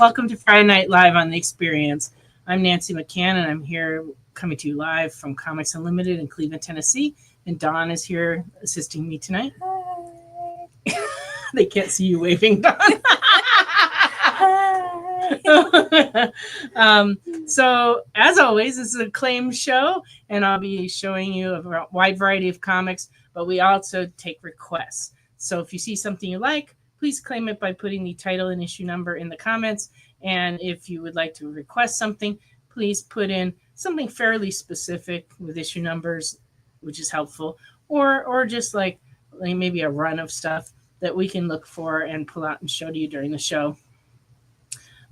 Welcome to Friday Night Live on The Experience. I'm Nancy McCann, and I'm here coming to you live from Comics Unlimited in Cleveland, Tennessee. And Dawn is here assisting me tonight. Hi. They can't see you waving, Dawn. Hi. So, as always, this is a claim show, and I'll be showing you a wide variety of comics, but we also take requests. So if you see something you like, please claim it by putting the title and issue number in the comments. And if you would like to request something, please put in something fairly specific with issue numbers, which is helpful, or just like maybe a run of stuff that we can look for and pull out and show to you during the show.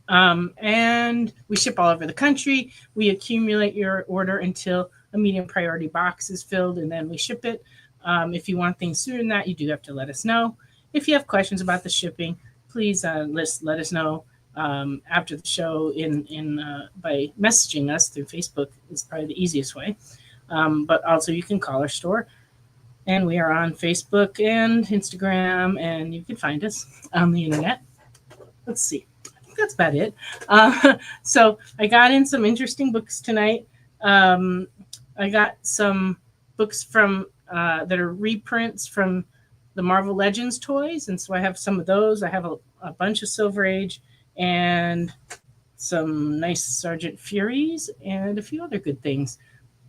And we ship all over the country. We accumulate your order until a medium priority box is filled, and then we ship it. If you want things sooner than that, you do have to let us know. If you have questions about the shipping, please let us know after the show by messaging us through Facebook is probably the easiest way. But also you can call our store, and we are on Facebook and Instagram, and you can find us on the internet. Let's see. I think that's about it. So I got in some interesting books tonight. I got some books from that are reprints from the Marvel Legends toys, and so I have some of those. I have a bunch of Silver Age and some nice Sergeant Furies and a few other good things.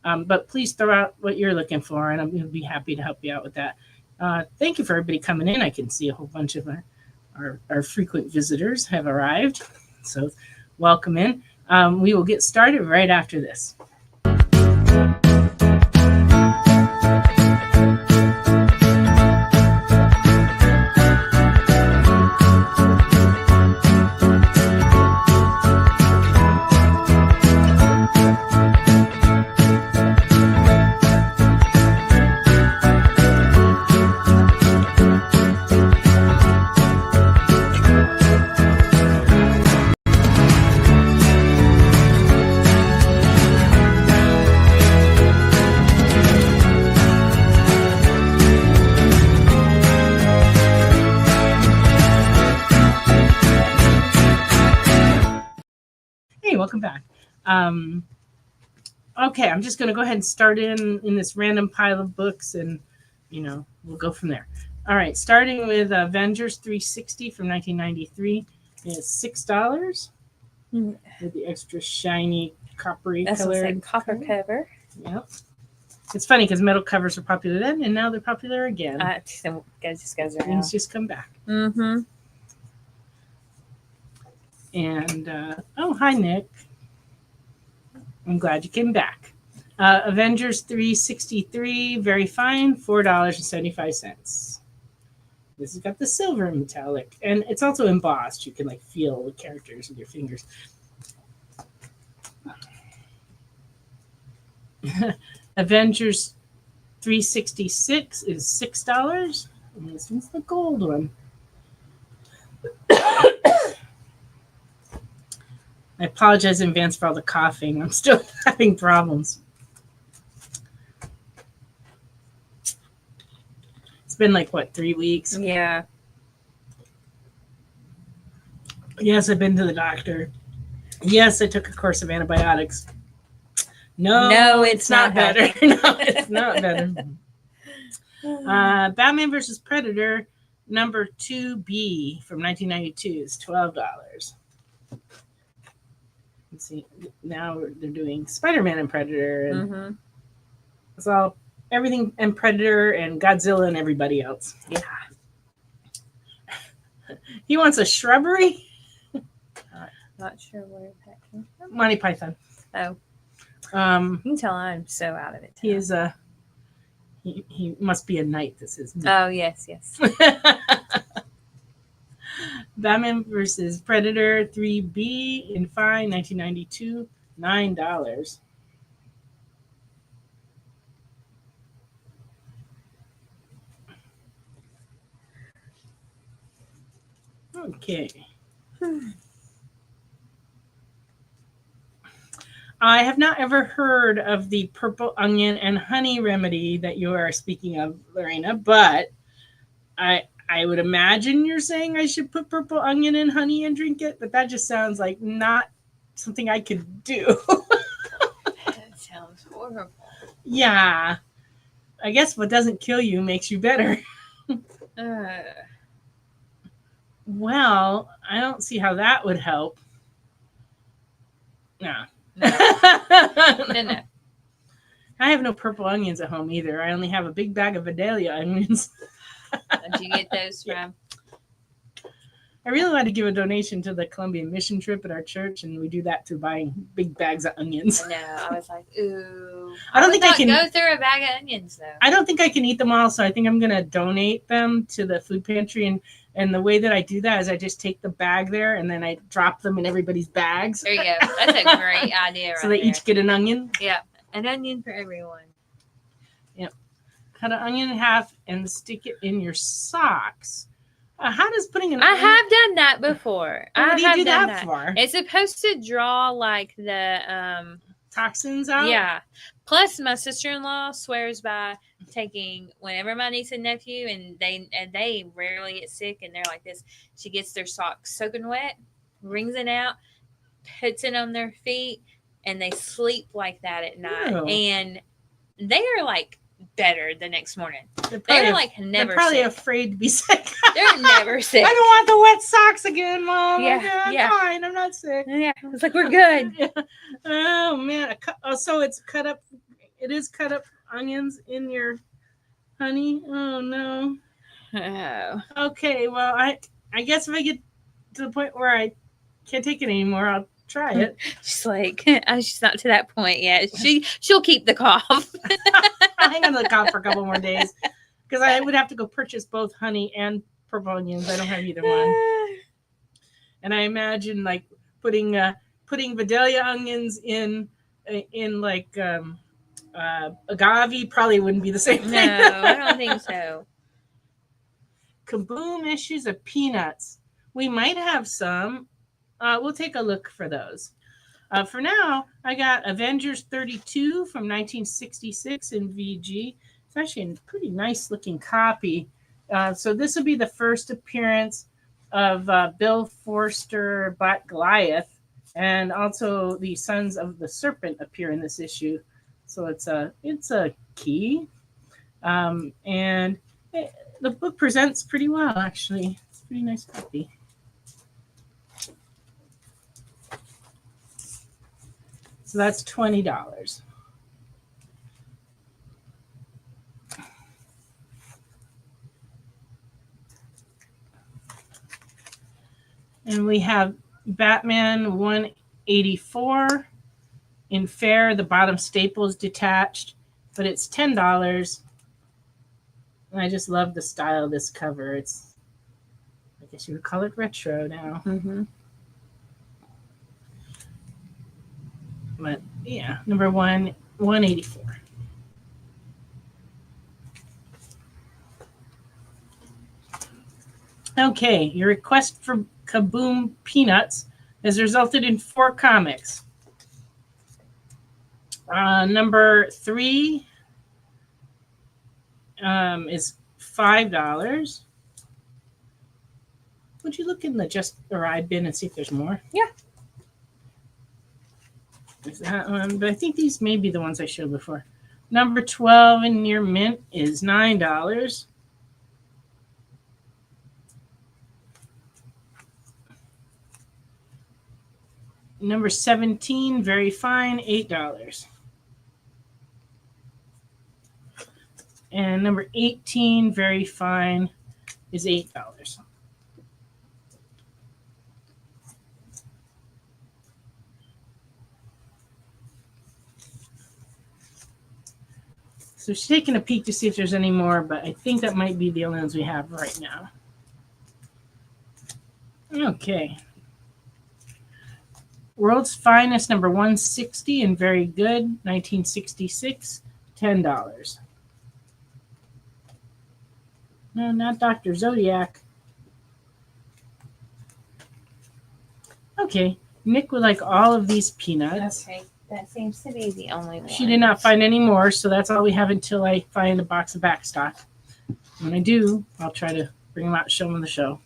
But please throw out what you're looking for, and I'm going to be happy to help you out with that. Thank you for everybody coming in. I can see a whole bunch of our frequent visitors have arrived, so welcome in. We will get started right after this. Welcome back. Okay, I'm just going to go ahead and start in this random pile of books, and we'll go from there. All right, starting with Avengers 360 from 1993. It's $6 with the extra shiny coppery color. Copper cover. Yep. It's funny because metal covers were popular then, and now they're popular again. It just goes around. Things just come back. Mm-hmm. And hi Nick, I'm glad you came back. Avengers 363, very fine, $4.75. This has got the silver metallic, and it's also embossed. You can feel the characters with your fingers. Avengers 366 is $6, and this one's the gold one. I apologize in advance for all the coughing. I'm still having problems. It's been 3 weeks? Yeah. Yes, I've been to the doctor. Yes, I took a course of antibiotics. No, it's not better. No, it's not better. Batman vs. Predator, number 2B from 1992 is $12. Let's see. Now they're doing Spider-Man and Predator, and it's all everything and Predator and Godzilla and everybody else. Yeah. He wants a shrubbery. Not sure where that came from. Monty Python. Oh. You can tell I'm so out of it. He is he must be a knight. This is. Oh yes. Batman vs. Predator 3B in fine, 1992, $9. Okay. I have not ever heard of the purple onion and honey remedy that you are speaking of, Lorena, but I I would imagine you're saying I should put purple onion in honey and drink it, but that just sounds like not something I could do. That sounds horrible. Yeah. I guess what doesn't kill you makes you better. Well, I don't see how that would help. No. No. No. I have no purple onions at home either. I only have a big bag of Vidalia onions. Where'd you get those from? I really want to give a donation to the Colombian mission trip at our church, and we do that through buying big bags of onions. No, I was like, ooh. I don't think I can go through a bag of onions though. I don't think I can eat them all, so I think I'm gonna donate them to the food pantry. And the way that I do that is I just take the bag there and then I drop them in everybody's bags. There you go. That's a great idea. So they each get an onion. Yeah, an onion for everyone. Yep. Cut an onion in half and stick it in your socks. How does putting an I onion... have done that before. What do you do that for? It's supposed to draw like the toxins out? Yeah. Plus, my sister-in-law swears by taking whenever my niece and nephew and they rarely get sick and they're like this. She gets their socks soaking wet, wrings it out, puts it on their feet, and they sleep like that at night. Ew. And they are like better the next morning. They're like never. They're probably sick. afraid to be sick. They're never sick. I don't want the wet socks again, Mom. Yeah, I'm fine. I'm not sick. Yeah, it's like we're good. Yeah. Oh man! So it's cut up. It is cut up onions in your honey. Oh no. Oh. Okay. Well, I guess if I get to the point where I can't take it anymore, I'll try it. She's like, she's not to that point yet. She'll keep the cough. I'll hang on to the cough for a couple more days because I would have to go purchase both honey and purple onions. I don't have either one. And I imagine like putting Vidalia onions in like agave probably wouldn't be the same thing. No, I don't think so. Kaboom issues of peanuts. We might have some. We'll take a look for those. For now, I got Avengers 32 from 1966 in VG. It's actually a pretty nice looking copy. So this will be the first appearance of Bill Forster, Black Goliath, and also the Sons of the Serpent appear in this issue. So it's a key, and the book presents pretty well. Actually, it's a pretty nice copy. So that's $20. And we have Batman 184 in fair. The bottom staple is detached, but it's $10. And I just love the style of this cover. It's, I guess you would call it retro now. Mm-hmm. But yeah, number 184. Okay, your request for Kaboom Peanuts has resulted in 4 comics. Number 3 is $5. Would you look in the Just Arrived bin and see if there's more? Yeah. Is that one? But I think these may be the ones I showed before. Number 12 in Near Mint is $9. Number 17, Very Fine, $8. And number 18, Very Fine, is $8. So she's taking a peek to see if there's any more, but I think that might be the only ones we have right now. Okay. World's Finest, number 160 and Very Good, 1966, $10. No, not Dr. Zodiac. Okay. Nick would like all of these peanuts. Okay. That seems to be the only one. She did not find any more, so that's all we have until I find a box of backstock. When I do, I'll try to Bring them out, show them the show.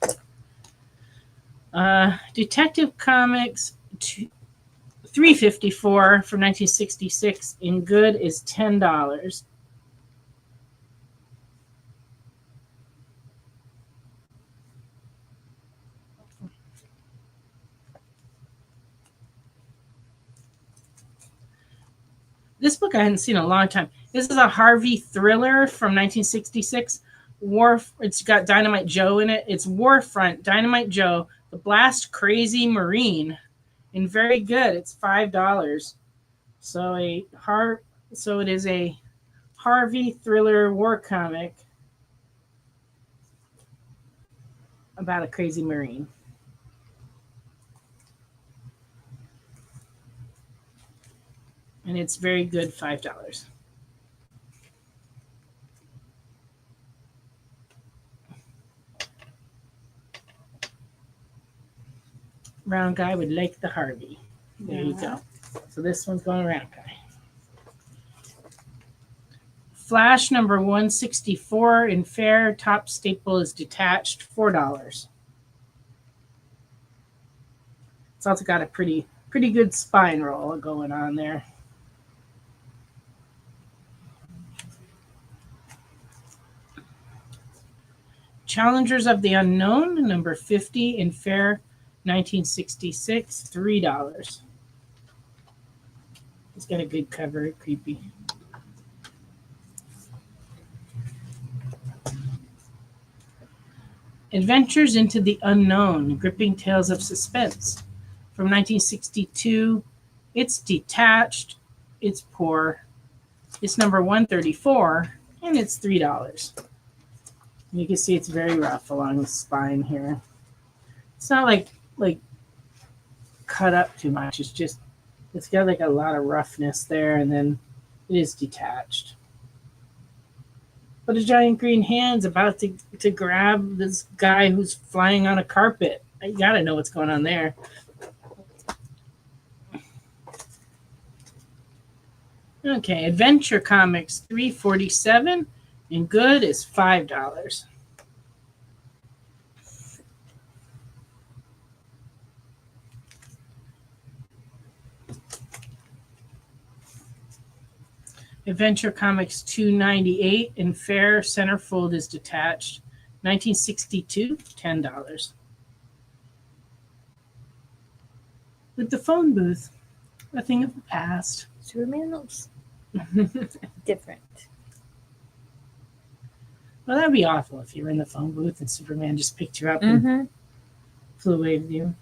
Detective Comics 354 from 1966 in good is $10. This book I hadn't seen in a long time. This is a Harvey thriller from 1966. It's got Dynamite Joe in it. It's Warfront, Dynamite Joe, the Blast Crazy Marine, and very good. It's $5. So it is a Harvey thriller war comic about a crazy Marine. And it's very good, $5. Round guy would like the Harvey. There you go. So this one's going around guy. Flash number 164 in fair. Top staple is detached, $4. It's also got a pretty good spine roll going on there. Challengers of the Unknown, number 50 in fair, 1966, $3. It's got a good cover, creepy. Adventures into the Unknown, Gripping Tales of Suspense, from 1962. It's detached, it's poor. It's number 134, and it's $3. You can see it's very rough along the spine here. It's not like cut up too much. It's got like a lot of roughness there, and then it is detached. But a giant green hand's about to grab this guy who's flying on a carpet. You gotta know what's going on there. Okay, Adventure Comics 347 and good is $5. Adventure Comics 298 in fair. Centerfold is detached. 1962, $10. With the phone booth, a thing of the past. Superman looks different. Well, that'd be awful if you were in the phone booth and Superman just picked you up and flew away with you.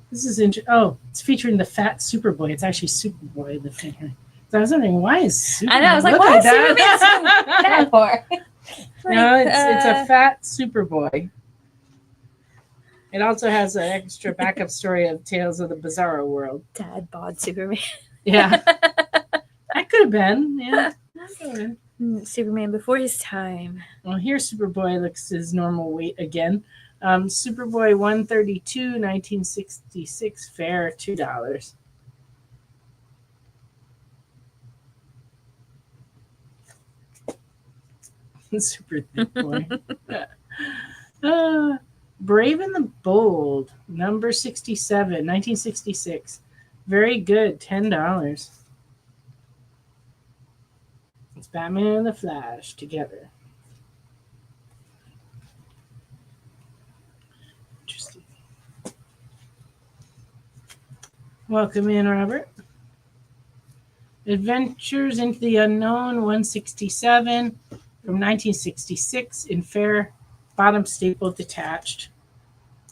This is interesting. Oh, it's featuring the fat Superboy. It's actually Superboy, the figure. So I was wondering, why is Superman? I know. I was like, why is Superman so fat for? No, it's a fat Superboy. It also has an extra backup story of Tales of the Bizarro World. Dad bod Superman. Yeah. That could have been. Yeah. Superman before his time. Well, here Superboy looks his normal weight again. Superboy 132, 1966, fair, $2. Super thick boy. Brave and the Bold, number 67, 1966. Very good, $10. It's Batman and the Flash together. Interesting. Welcome in, Robert. Adventures into the Unknown, 167 from 1966 in fair. Bottom staple detached.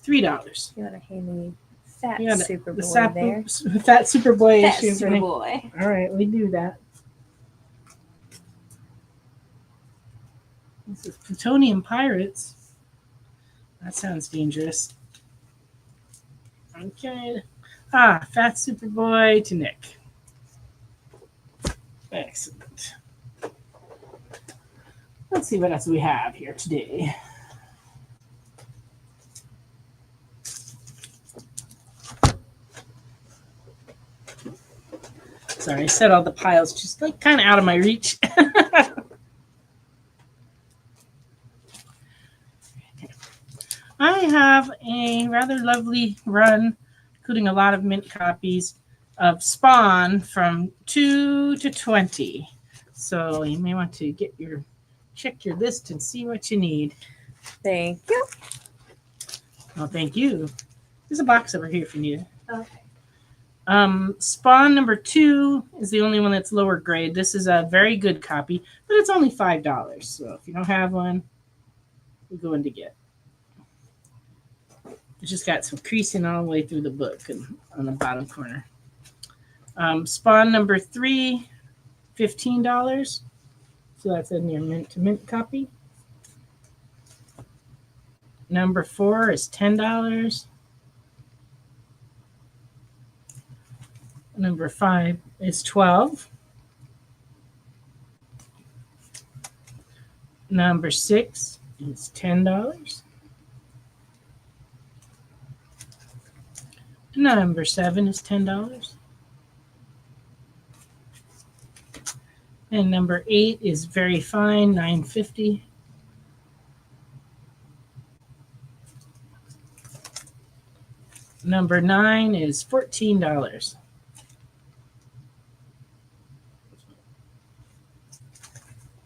$3. You want to hand me fat Yeah, Superboy there? Fat Superboy Fat issues. Superboy. All right, we do that. This is Plutonium Pirates. That sounds dangerous. Okay. Fat Superboy to Nick. Excellent. Let's see what else we have here today. Sorry, I set all the piles just like kind of out of my reach. have a rather lovely run, including a lot of mint copies of Spawn from 2 to 20. So you may want to check your list and see what you need. Thank you. Well, thank you. There's a box over here if you need it. Okay. Spawn number 2 is the only one that's lower grade. This is a very good copy, but it's only $5. So if you don't have one, you're going to get. It's just got some creasing all the way through the book and on the bottom corner. Spawn number 3, $15. So that's in your mint to mint copy. Number 4 is $10. Number 5 is $12. Number 6 is $10. Number 7 is $10. And number 8 is very fine, $9.50. Number 9 is $14.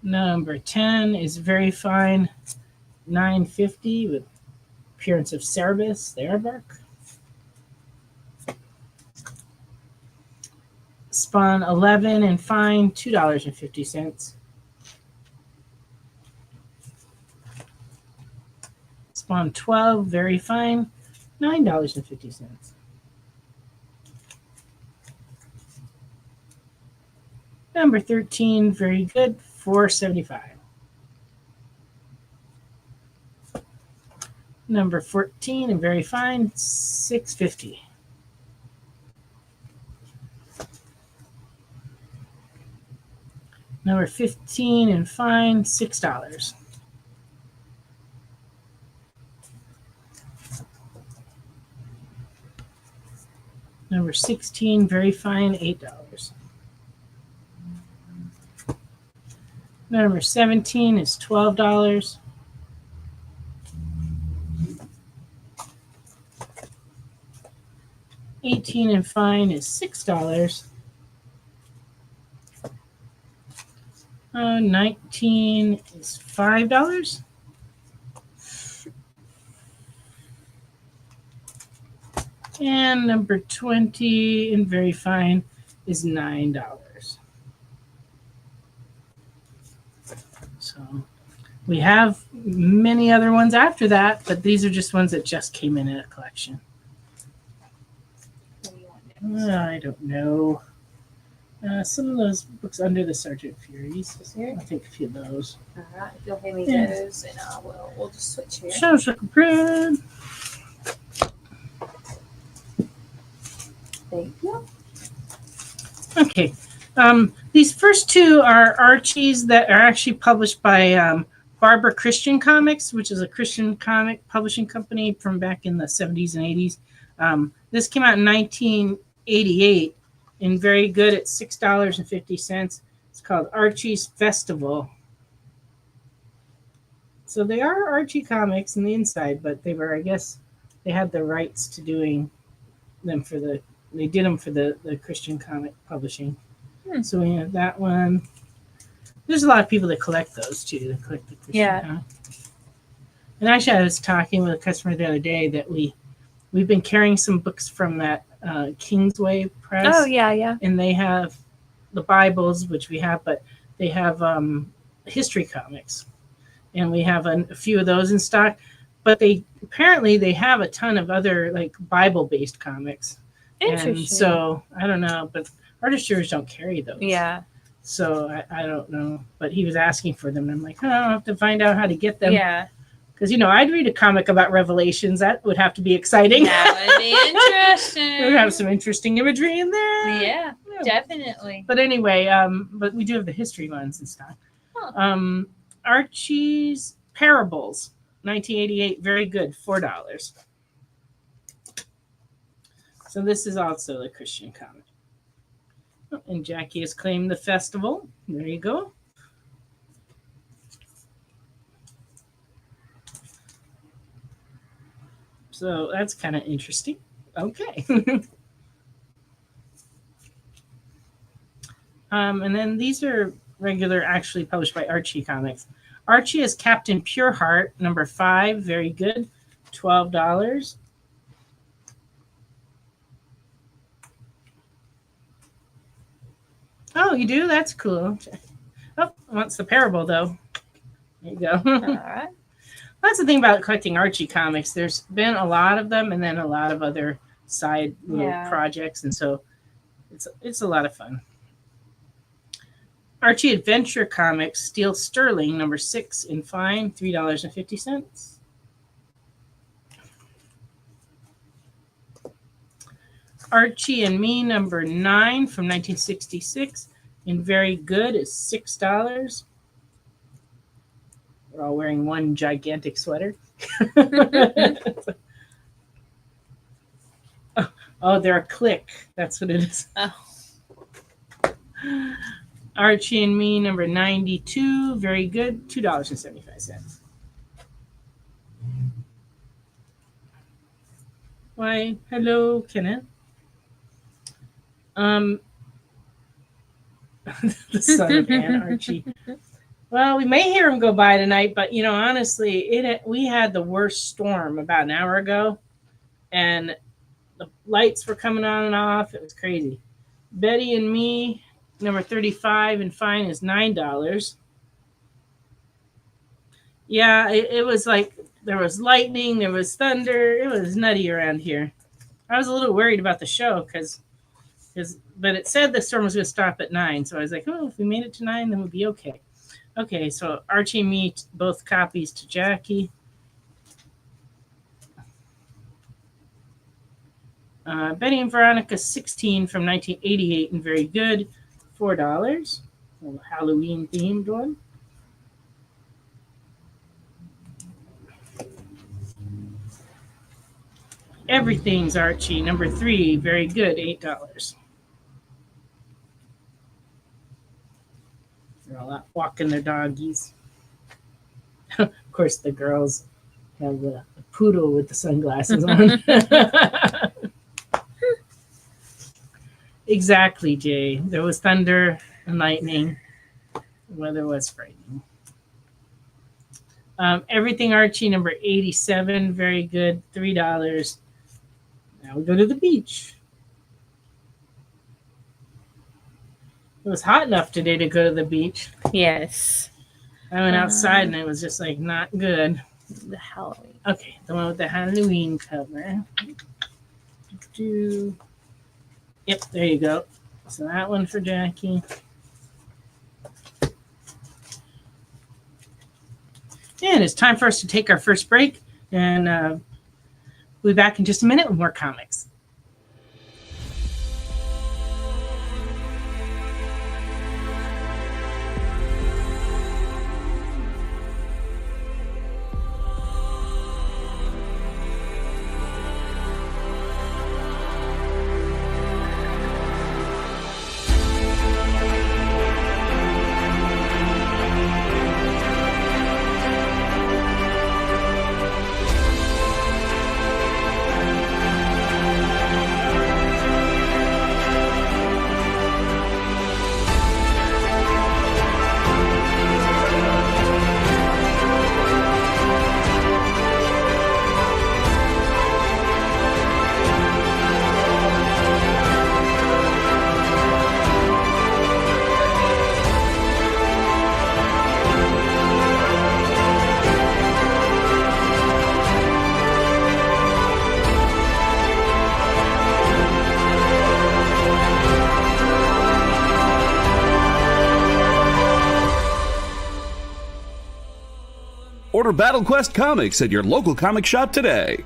Number 10 is very fine, $9.50 with appearance of Cerebus, the aardvark. Spawn 11 and fine, $2.50. Spawn 12, very fine, $9.50. Number 13, very good, $4.75. Number 14 and very fine, $6.50. Number 15 and fine, $6. Number 16, very fine, $8. Number 17 is $12. $18 and fine is $6. 19 is $5. And number 20 and very fine is $9. So we have many other ones after that, but these are just ones that just came in a collection. What do you want next? I don't know. Some of those books under the Sergeant Furies. I'll take a few of those. All right, if you'll hand me Yeah. those, and we'll just switch here. Show print. Thank you. Okay. These first two are Archies that are actually published by Barbara Christian Comics, which is a Christian comic publishing company from back in the 70s and 80s. This came out in 1988 and very good at $6.50. It's called Archie's Festival. So they are Archie comics in the inside, but they were, I guess, they had the rights to doing them they did them for the Christian comic publishing. So we have that one. There's a lot of people that collect those too. That collect the Christian comic. And actually, I was talking with a customer the other day that we've been carrying some books from that Kingsway Press. Oh, yeah. And they have the Bibles, which we have, but they have history comics. And we have a few of those in stock. But they have a ton of other like Bible-based comics. Interesting. And so I don't know, but artist tours don't carry those. Yeah. So I don't know, but he was asking for them. And I'm like, I'll have to find out how to get them. Yeah. Because, I'd read a comic about Revelations. That would have to be exciting. That would be interesting. We have some interesting imagery in there. Yeah, definitely. But anyway, but we do have the history ones and stuff. Huh. Archie's Parables, 1988, very good, $4. So this is also a Christian comic. And Jackie has claimed the festival. There you go. So that's kind of interesting. Okay. And then these are regular, actually published by Archie Comics. Archie is Captain Pureheart, number 5. Very good. $12. Oh, you do? That's cool. Oh, wants the Parable, though. There you go. All right. That's the thing about collecting Archie comics. There's been a lot of them, and then a lot of other side little projects, and so it's a lot of fun. Archie Adventure Comics, Steel Sterling, number 6 in fine, $3.50. Archie and Me, number 9 from 1966, in very good is $6. We're all wearing one gigantic sweater. Oh, they're a clique. That's what it is. Oh. Archie and Me, number 92. Very good. $2.75. Why, hello, Kenneth. The son of Anne, Archie. Well, we may hear him go by tonight, but honestly, we had the worst storm about an hour ago, and the lights were coming on and off. It was crazy. Betty and Me, number 35 and fine is $9. Yeah, it was like there was lightning, there was thunder. It was nutty around here. I was a little worried about the show but it said the storm was going to stop at 9, so I was like, oh, if we made it to 9, then we'll be okay. Okay, so Archie and Me, both copies to Jackie. Betty and Veronica 16 from 1988 and very good, $4. A Halloween themed one. Everything's Archie, number 3, very good, $8. They're all out walking their doggies. Of course, the girls have the poodle with the sunglasses on. Exactly, Jay. There was thunder and lightning. The weather was frightening. Everything Archie, number 87, very good, $3. Now we go to the beach. It was hot enough today to go to the beach. Yes. I went outside and it was just like not good. The Halloween. Okay, the one with the Halloween cover. Yep, there you go. So that one for Jackie. And it's time for us to take our first break. And we'll be back in just a minute with more comics. Order Battle Quest comics at your local comic shop today.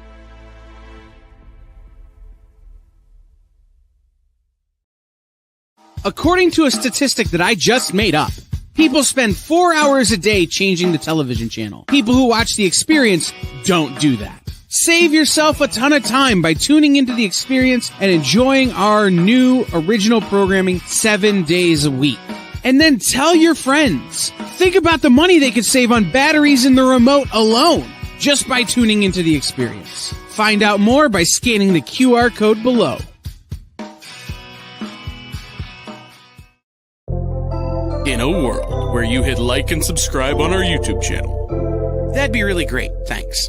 According to a statistic that I just made up, people spend 4 hours a day changing the television channel. People who watch The Experience don't do that. Save yourself a ton of time by tuning into The Experience and enjoying our new original programming 7 days a week. And then tell your friends. Think about the money they could save on batteries in the remote alone just by tuning into The Experience. Find out more by scanning the QR code below. In a world where you hit like and subscribe on our YouTube channel. That'd be really great. Thanks.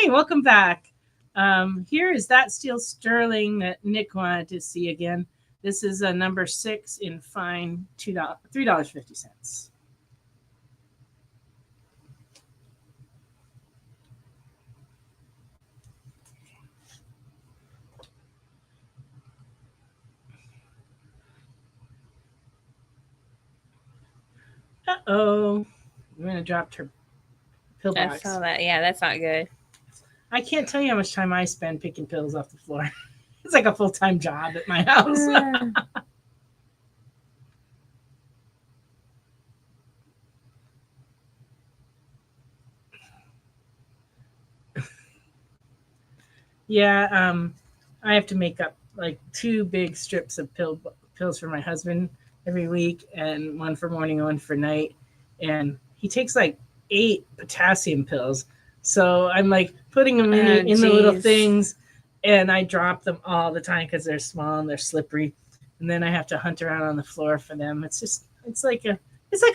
Welcome back. Here is that steel sterling that Nick wanted to see again. This is a number 6 in fine $3.50. Uh-oh. I'm going to drop her pillbox. I saw that. Yeah, that's not good. I can't tell you how much time I spend picking pills off the floor. It's like a full-time job at my house. Yeah, I have to make up like 2 big strips of pills for my husband every week, and one for morning and one for night. And he takes like 8 potassium pills. So I'm like putting them in the little things, and I drop them all the time because they're small and they're slippery. And then I have to hunt around on the floor for them. It's like a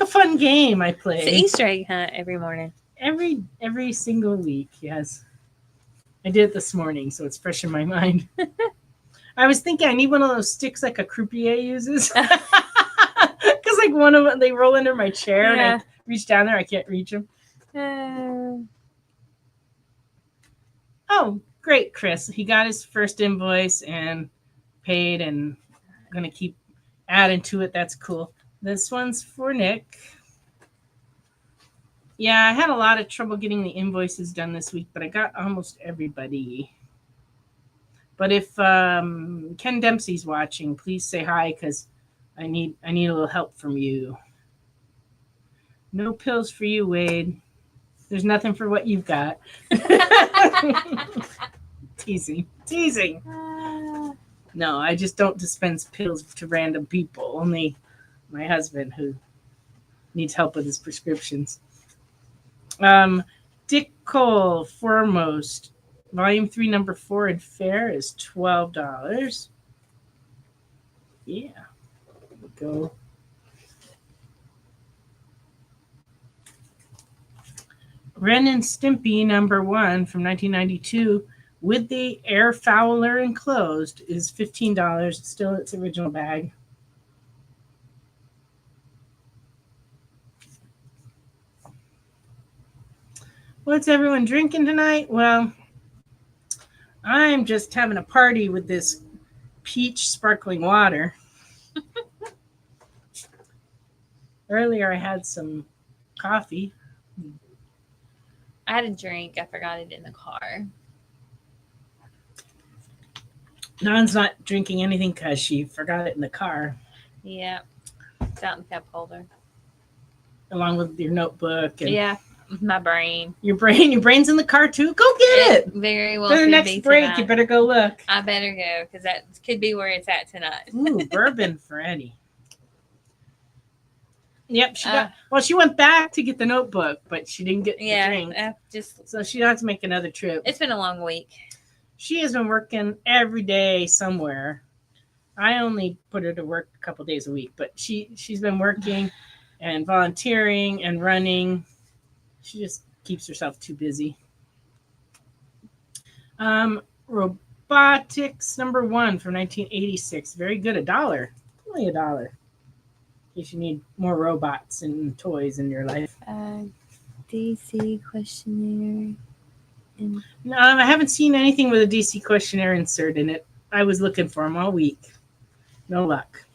fun game I play. It's an Easter egg hunt every morning. Every single week, yes. I did it this morning, so it's fresh in my mind. I was thinking I need one of those sticks like a croupier uses. Because like one of them, they roll under my chair and I reach down there, I can't reach them. Oh, great, Chris. He got his first invoice and paid, and I'm going to keep adding to it. That's cool. This one's for Nick. Yeah, I had a lot of trouble getting the invoices done this week, but I got almost everybody. But if Ken Dempsey's watching, please say hi, because I need a little help from you. No pills for you, Wade. There's nothing for what you've got. Teasing. No, I just don't dispense pills to random people. Only my husband, who needs help with his prescriptions. Dick Cole, Foremost, Volume 3, Number 4 in Fair is $12. Yeah. There we go. Ren and Stimpy number 1 from 1992 with the air fouler enclosed is $15. It's still its original bag. What's everyone drinking tonight? Well, I'm just having a party with this peach sparkling water. Earlier I had some coffee. I had a drink. I forgot it in the car. Non's not drinking anything because she forgot it in the car. Yeah. It's out in the cup holder. Along with your notebook. And yeah. My brain. Your brain's in the car too? Go get it. Very well. For the next break, tonight. You better go look. I better go because that could be where it's at tonight. Ooh, bourbon for Eddie. Yep, she went back to get the notebook, but she didn't get the drink. So she has to make another trip. It's been a long week. She has been working every day somewhere. I only put her to work a couple days a week, but she's been working and volunteering and running. She just keeps herself too busy. Robotics number 1 from 1986. Very good. $1. Only $1. In case you need more robots and toys in your life. DC questionnaire. No, I haven't seen anything with a DC questionnaire insert in it. I was looking for them all week. No luck.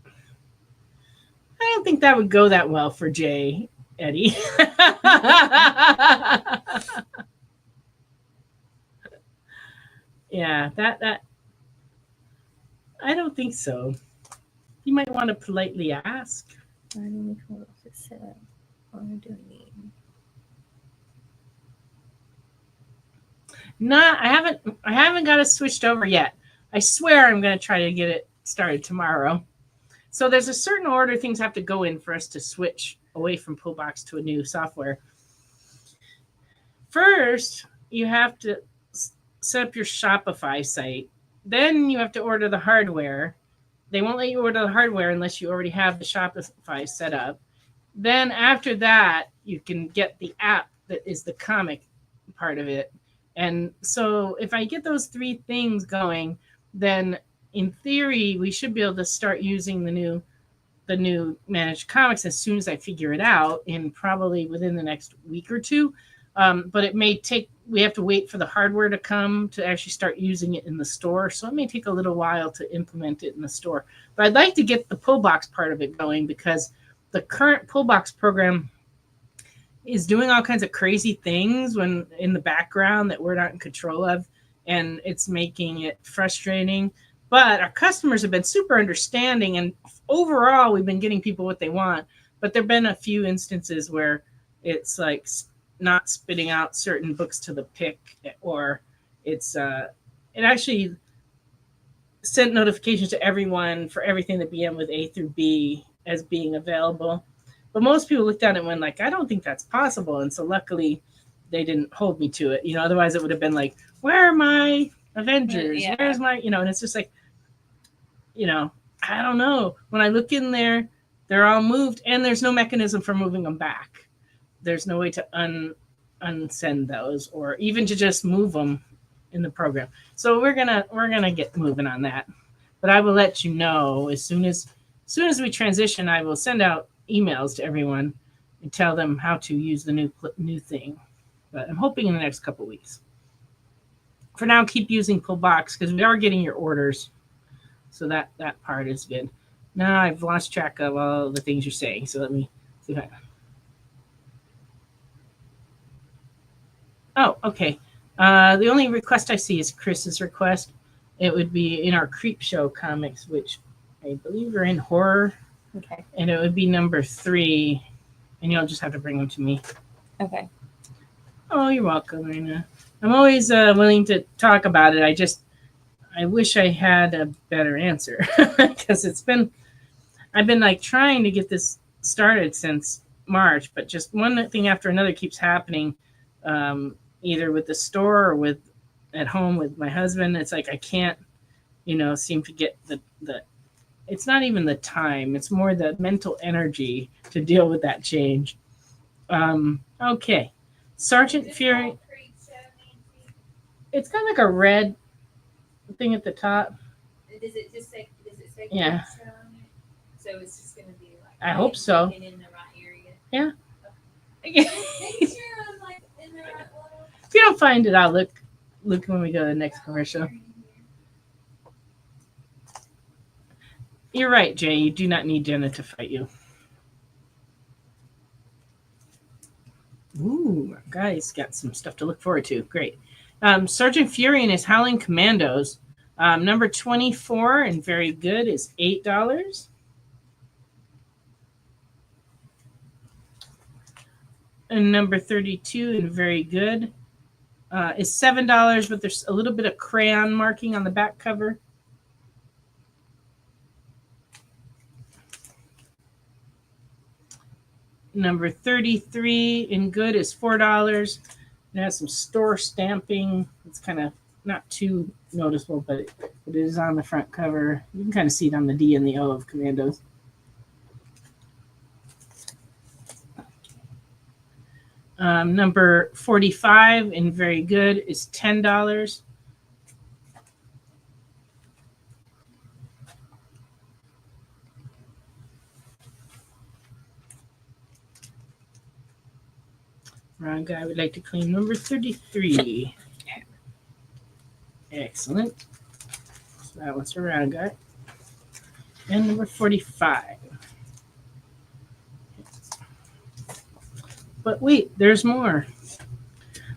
I don't think that would go that well for Jay, Eddie. Yeah, that I don't think so. You might want to politely ask. Nah, I haven't got it switched over yet. I swear I'm gonna try to get it started tomorrow. So there's a certain order things have to go in for us to switch away from Pullbox to a new software. First, you have to set up your Shopify site. Then you have to order the hardware. They won't let you order the hardware unless you already have the Shopify set up. Then after that, you can get the app that is the comic part of it. And so if I get those three things going, then in theory, we should be able to start using the new managed comics as soon as I figure it out, in probably within the next week or two. But it may take, we have to wait for the hardware to come to actually start using it in the store. So it may take a little while to implement it in the store. But I'd like to get the Pullbox part of it going, because the current Pullbox program is doing all kinds of crazy things when in the background that we're not in control of. And it's making it frustrating. But our customers have been super understanding, and overall, we've been getting people what they want. But there have been a few instances where it's like not spitting out certain books to the pick, or it's it actually sent notifications to everyone for everything that began with A through B as being available. But most people looked at it and went like, I don't think that's possible. And so luckily, they didn't hold me to it. Otherwise it would have been like, where are my Avengers? Yeah. Where's my, and it's just like, I don't know. When I look in there, they're all moved, and there's no mechanism for moving them back. There's no way to unsend those, or even to just move them in the program. So we're gonna get moving on that. But I will let you know as soon as we transition. I will send out emails to everyone and tell them how to use the new thing. But I'm hoping in the next couple weeks. For now, keep using Pullbox because we are getting your orders. So that part is good. Now I've lost track of all the things you're saying. So let me see if I. Oh, okay. The only request I see is Chris's request. It would be in our Creep Show comics, which I believe are in horror. Okay. And it would be number 3. And you'll just have to bring them to me. Okay. Oh, you're welcome, Raina. I'm always willing to talk about it. I wish I had a better answer because I've been like trying to get this started since March, but just one thing after another keeps happening, either with the store or at home with my husband. It's like I can't, seem to get the. It's not even the time; it's more the mental energy to deal with that change. Okay, Sergeant Fury. It's got like a red thing at the top. Does it say Yeah. So it's just going to be like. I hope so. In the right area. Yeah. Make sure I'm like in the right level. If you don't find it, I'll look when we go to the next commercial. You're right, Jay. You do not need Jenna to fight you. Ooh, guys, got some stuff to look forward to. Great. Sergeant Fury and his Howling Commandos. Number 24 and very good is $8. And number 32 and very good is $7, but there's a little bit of crayon marking on the back cover. Number 33 in good is $4. It has some store stamping. It's kind of not too noticeable, but it is on the front cover. You can kind of see it on the D and the O of Commandos. Number 45 and very good is $10. Round guy would like to claim number 33. Excellent. So that one's for round guy. And number 45. But wait, there's more.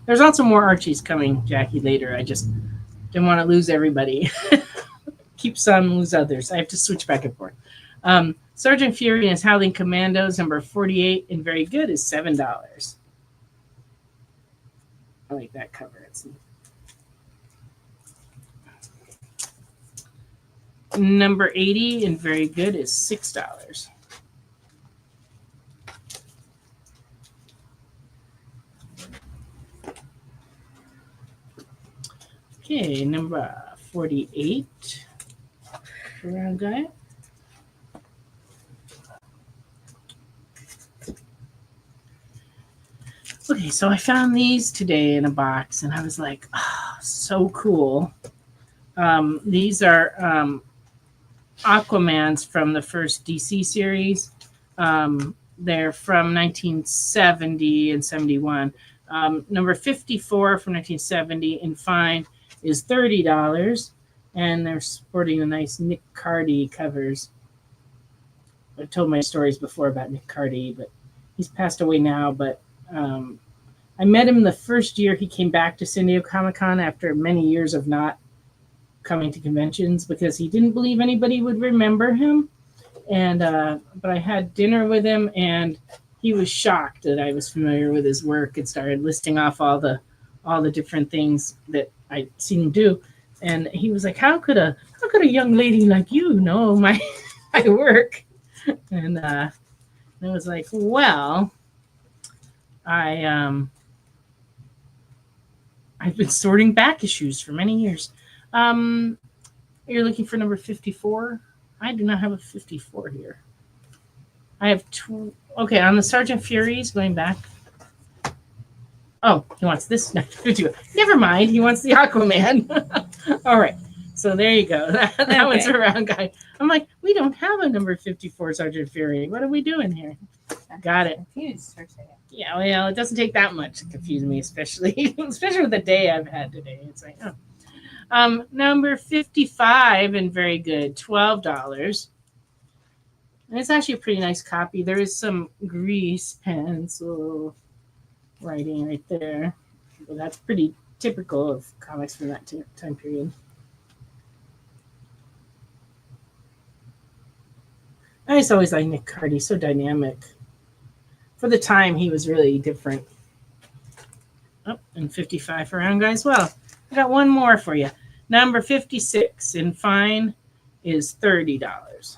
There's also more Archies coming, Jackie, later. I just didn't want to lose everybody. Keep some, lose others. I have to switch back and forth. Sergeant Fury and his Howling Commandos, number 48, and very good, is $7. I like that cover. It's number 80, and very good, is $6. Okay, number 48. Round guy. Okay, so I found these today in a box, and I was like, oh, so cool. These are Aquamans from the first DC series. They're from 1970 and 71. Number 54 from 1970 in fine is $30, and they're sporting a nice Nick Cardy covers. I've told my stories before about Nick Cardy, but he's passed away now. But I met him the first year he came back to San Diego Comic-Con after many years of not coming to conventions because he didn't believe anybody would remember him. And but I had dinner with him, and he was shocked that I was familiar with his work and started listing off all the different things that I'd seen him do. And he was like, how could a young lady like you know my work? And I was like, well, I've been sorting back issues for many years. You're looking for number 54? I do not have a 54 here. I have two. Okay, on the Sergeant Furies, going back. Oh, he wants this. Never mind. He wants the Aquaman. All right. So there you go. That one's a round guy. I'm like, we don't have a number 54 Sergeant Fury. What are we doing here? Got it. Confused. Yeah, well, it doesn't take that much to confuse me, especially with the day I've had today. It's like, oh. Number 55, and very good, $12. And it's actually a pretty nice copy. There is some grease pencil writing right there. Well, that's pretty typical of comics from that time period. I just always like Nick Cardy, so dynamic. For the time, he was really different. Oh, and 55 for round guys. Well, I got one more for you. Number 56 in fine is $30.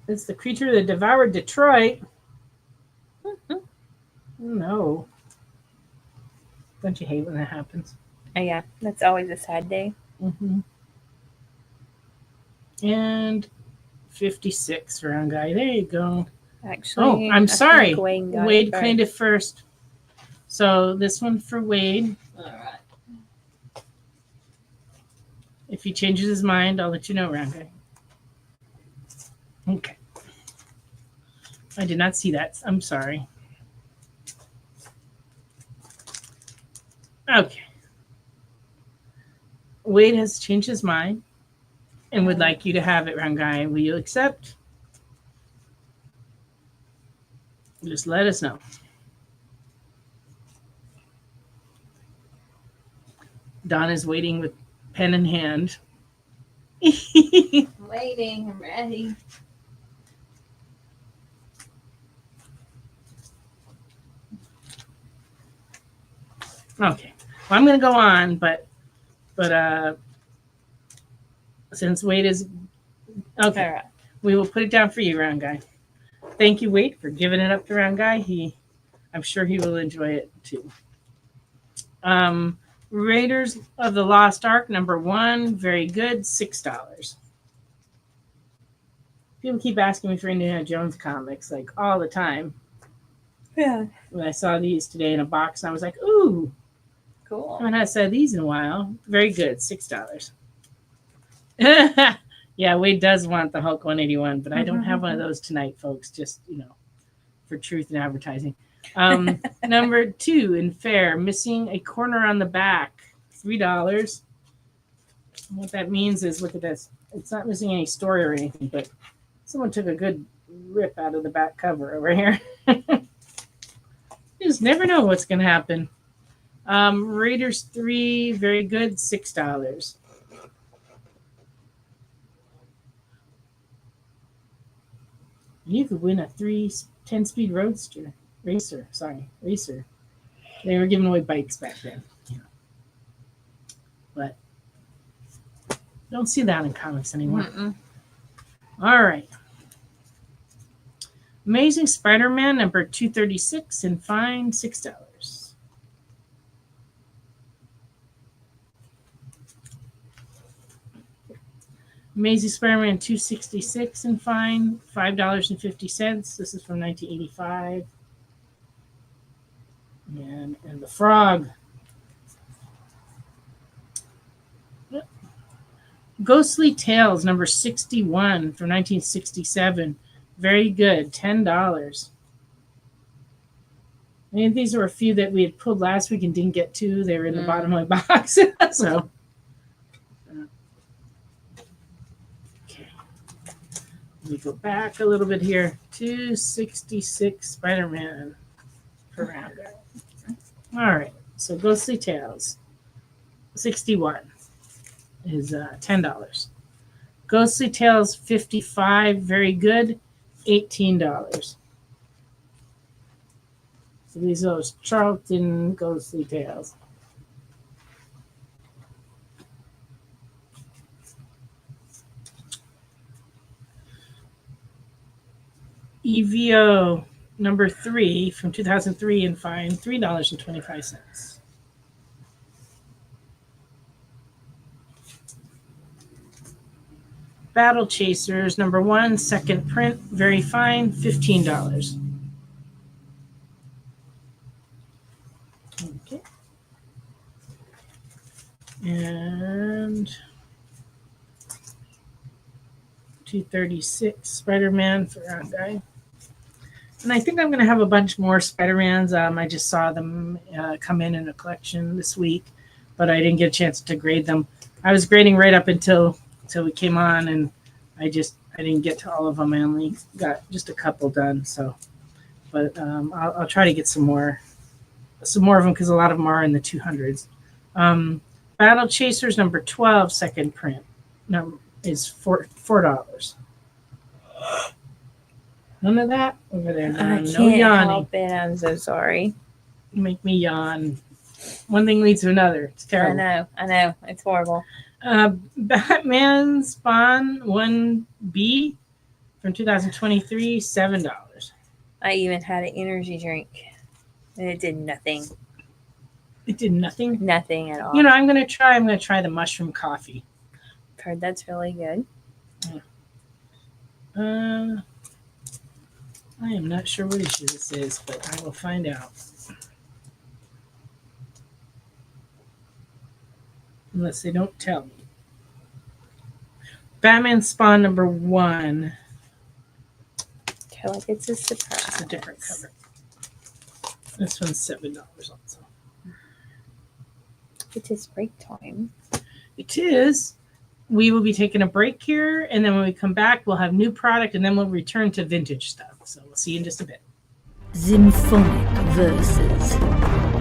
It's the creature that devoured Detroit. No. Don't you hate when that happens? Oh, yeah. That's always a sad day. Mm-hmm. And 56 for round guy. There you go. Actually, I'm sorry. Wade claimed it first. So this one for Wade. All right. If he changes his mind, I'll let you know, round guy. Okay. I did not see that. I'm sorry. Okay. Wade has changed his mind and would like you to have it, round guy. Will you accept? Just let us know. Don is waiting with pen in hand. I'm waiting. I'm ready. Okay. Well, I'm going to go on, but since Wade is okay, All right. we will put it down for you, round guy. Thank you, Wade, for giving it up to round guy. I'm sure he will enjoy it too. Raiders of the Lost Ark, number 1, very good, $6. People keep asking me for Indiana Jones comics like all the time. Yeah. When I saw these today in a box, I was like, ooh, I Cool. haven't had a set of these in a while. Very good, $6. Yeah, Wade does want the Hulk 181, but I don't have one of those tonight, folks. Just, for truth and advertising. Number 2 in fair, missing a corner on the back, $3. What that means is, look at this. It's not missing any story or anything, but someone took a good rip out of the back cover over here. You just never know what's going to happen. Raiders 3, very good, $6. You could win a 10-speed roadster racer. They were giving away bikes back then. But don't see that in comics anymore. All right. Amazing Spider-Man number 236 and fine $6. Amazing Spider-Man 266 and fine, $5.50. This is from 1985. And the Frog. Ghostly Tales number 61 from 1967. Very good, $10. And these are a few that we had pulled last week and didn't get to. They were in the bottom of my box. So. Let me go back a little bit here. 266 Spider-Man per round. All right. So Ghostly Tales. 61 is $10. Ghostly Tales 55, very good, $18. So these are those Charlton Ghostly Tales. EVO number 3 from 2003 and fine, $3.25. Battle Chasers number 1, second print, very fine, $15. Okay. And 236 Spider-Man for round guy. And I think I'm going to have a bunch more Spider-Mans. I just saw them come in a collection this week, but I didn't get a chance to grade them. I was grading right up until we came on, and I didn't get to all of them. I only got just a couple done. So, but I'll try to get some more of them because a lot of them are in the 200s. Battle Chasers number 12, second print, is $4. None of that over there. I No can't yawning. help it. I'm so sorry. You make me yawn. One thing leads to another. It's terrible. I know. It's horrible. Batman Spawn 1B from 2023, $7. I even had an energy drink, and it did nothing. It did nothing. Nothing at all. I'm gonna try the mushroom coffee. Heard that's really good. I am not sure what issue this is, but I will find out. Unless they don't tell me. Batman Spawn number 1. I feel like it's a surprise. It's a different cover. This one's $7 also. It is break time. It is. We will be taking a break here, and then when we come back, we'll have new product, and then we'll return to vintage stuff. So we'll see you in just a bit. Symphonic verses,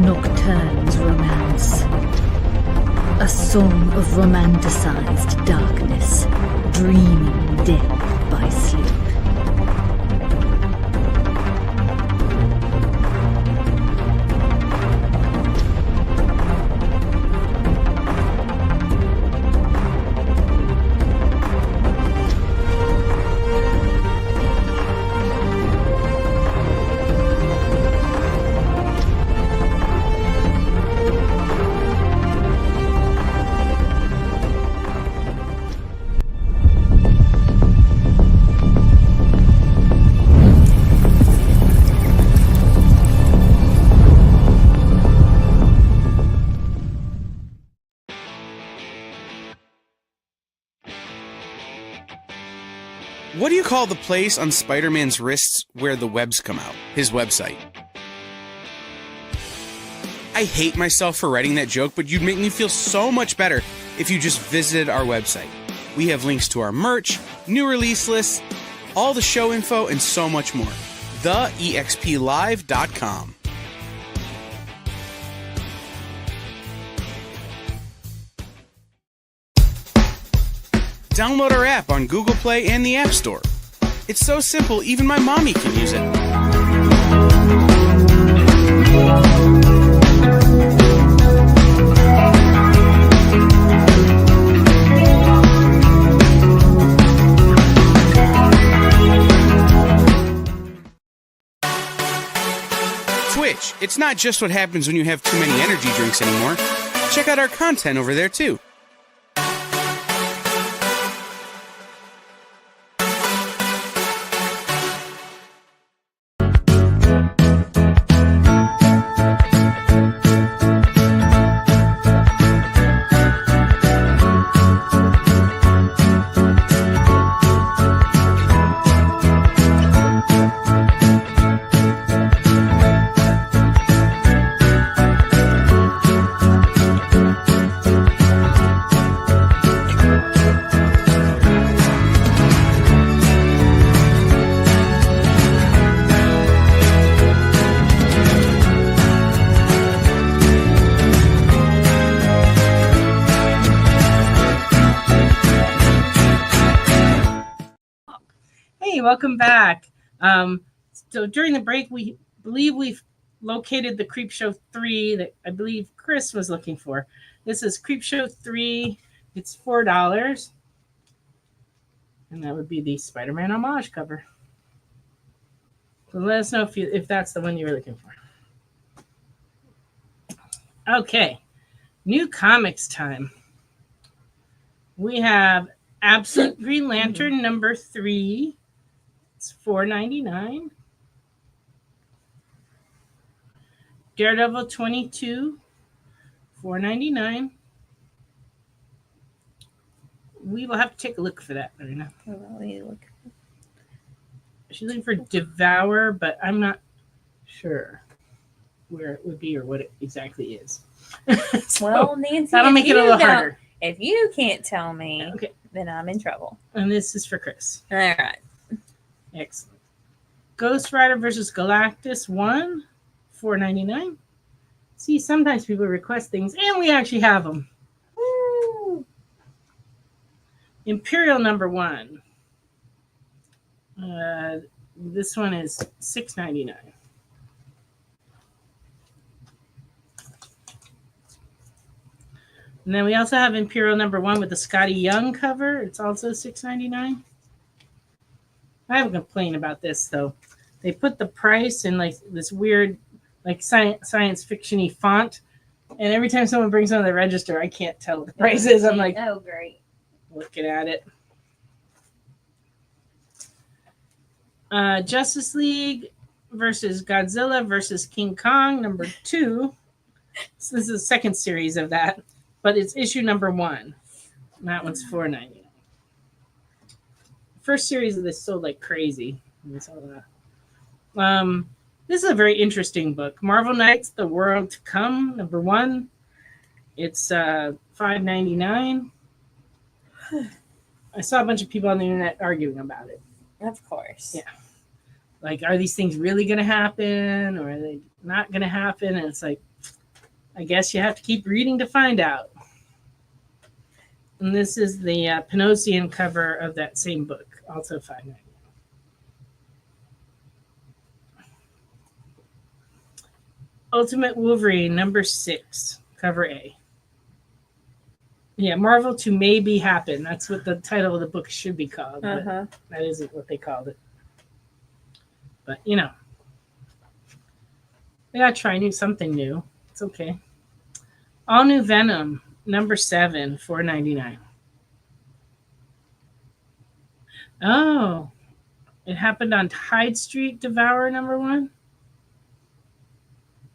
Nocturne's romance. A song of romanticized darkness, dreaming death by sleep. What do you call the place on Spider-Man's wrists where the webs come out? His website. I hate myself for writing that joke, but you'd make me feel so much better if you just visited our website. We have links to our merch, new release lists, all the show info, and so much more. TheEXPLive.com. Download our app on Google Play and the App Store. It's so simple, even my mommy can use it. Twitch. It's not just what happens when you have too many energy drinks anymore. Check out our content over there, too. Welcome back. So during the break, we believe we've located the Creepshow 3 that I believe Chris was looking for. This is Creepshow 3. It's $4. And that would be the Spider-Man homage cover. So let us know if that's the one you were looking for. Okay. New comics time. We have Absolute Green Lantern number 3. It's $4.99. Daredevil 22, $4.99. We will have to take a look for that, Marina. She's looking for Devour, but I'm not sure where it would be or what it exactly is. So well, Nancy, that'll make it a little harder. If you can't tell me, okay, then I'm in trouble. And this is for Chris. All right. Excellent. Ghost Rider versus Galactus 1, $4.99. See, sometimes people request things, and we actually have them. Woo! Imperial number 1. This one is $6.99. And then we also have Imperial number 1 with the Scotty Young cover. It's also $6.99. I have a complaint about this, though. They put the price in like this weird, like science fiction-y font, and every time someone brings on the register, I can't tell what the price is. I'm like, oh, great. Looking at it. Justice League versus Godzilla versus King Kong, number 2. So this is the second series of that, but it's issue number 1. And that one's $4.99. First series of this sold like crazy. This is a very interesting book. Marvel Knights: The World to Come, number 1. It's $5.99. I saw a bunch of people on the internet arguing about it. Of course. Yeah. Like, are these things really going to happen, or are they not going to happen? And it's like, I guess you have to keep reading to find out. And this is the Panosian cover of that same book, also $5.99. Ultimate Wolverine, number 6, cover A. Yeah, Marvel to Maybe Happen. That's what the title of the book should be called. But that isn't what they called it. But, you know, they got to try something new. It's okay. All New Venom, number 7, $4.99. Oh, it happened on Hyde Street, Devour, number 1.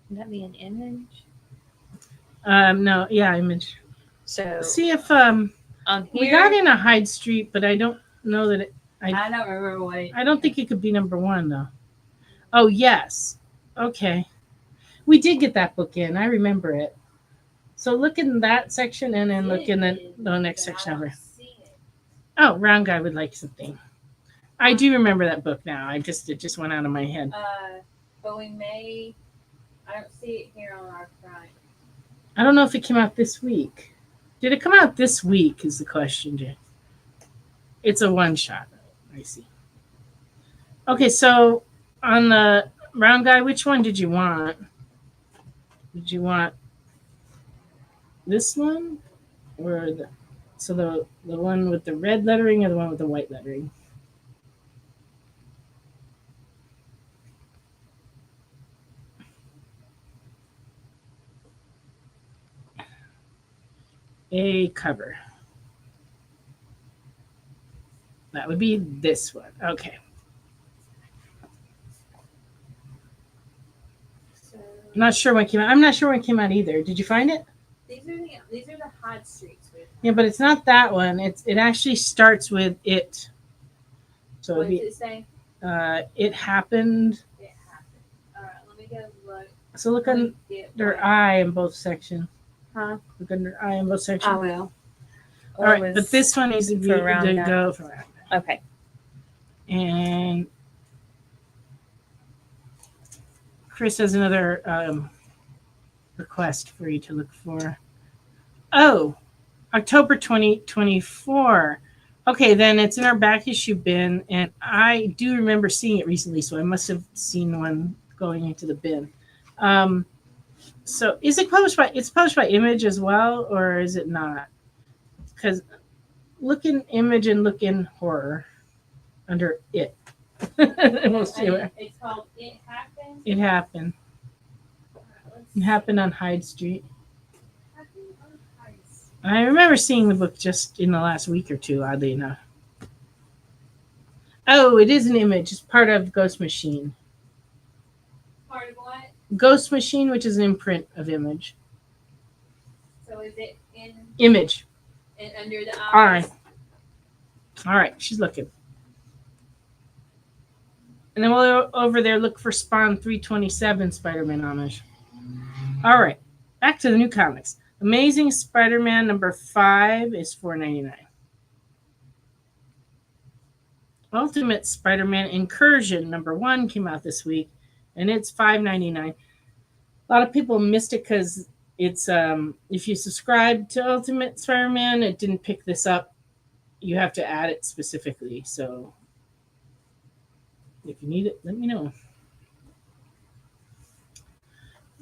Would that be an image? No, yeah, image. So See if on here, we got in a Hyde Street, but I don't know that it. I don't remember what. I don't think it could be number 1 though. Oh yes. Okay. We did get that book in. I remember it. So look in that section and then look in the next section over. Oh, Round Guy would like something. I do remember that book now. It just went out of my head. But we may. I don't see it here on our front. I don't know if it came out this week. Did it come out this week? Is the question, Jay. It's a one shot. I see. Okay, so on the Round Guy, which one did you want? Did you want this one or the one with the red lettering or the one with the white lettering? A cover. That would be this one. Okay. So, I'm not sure when it came out. I'm not sure when it came out either. Did you find it? these are the Hot Streets. Yeah, but it's not that one. It actually starts with it. So What it'd does be, it say? it happened. It happened. All right, let me go look. So look Let me under get I in both sections. Huh? Look under I in both sections. I will. All right, but this one needs to be for Round to Guy. go for Round Guy. Okay. And Chris has another request for you to look for. Oh, October 2024. Okay, then it's in our back issue bin, and I do remember seeing it recently, so I must have seen one going into the bin. So is it published by? It's published by Image as well, or is it not? Because look in Image and look in Horror under it. And we'll see where It's called It Happened. it happened. It happened on Hyde Street. I remember seeing the book just in the last week or two, oddly enough. Oh, it is an Image. It's part of Ghost Machine. Part of what? Ghost Machine, which is an imprint of Image. So is it in Image. under the All eyes? right. All right, she's looking. And then we'll go over there look for Spawn 327 Spider-Man homage. All right, back to the new comics. Amazing Spider-Man number 5 is $4.99. Ultimate Spider-Man Incursion number 1 came out this week, and it's $5.99. A lot of people missed it because it's if you subscribe to Ultimate Spider-Man, it didn't pick this up. You have to add it specifically. So if you need it, let me know.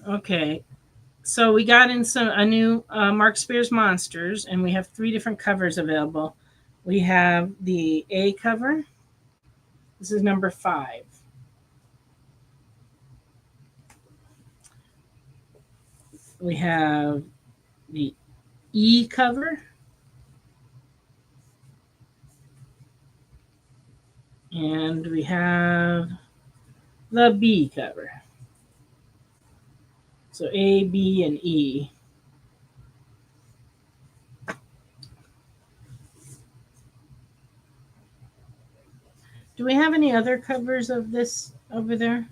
Okay. So we got in a new Mark Spears Monsters, and we have 3 different covers available. We have the A cover. This is number 5. We have the E cover. And we have the B cover. So A, B, and E. Do we have any other covers of this over there?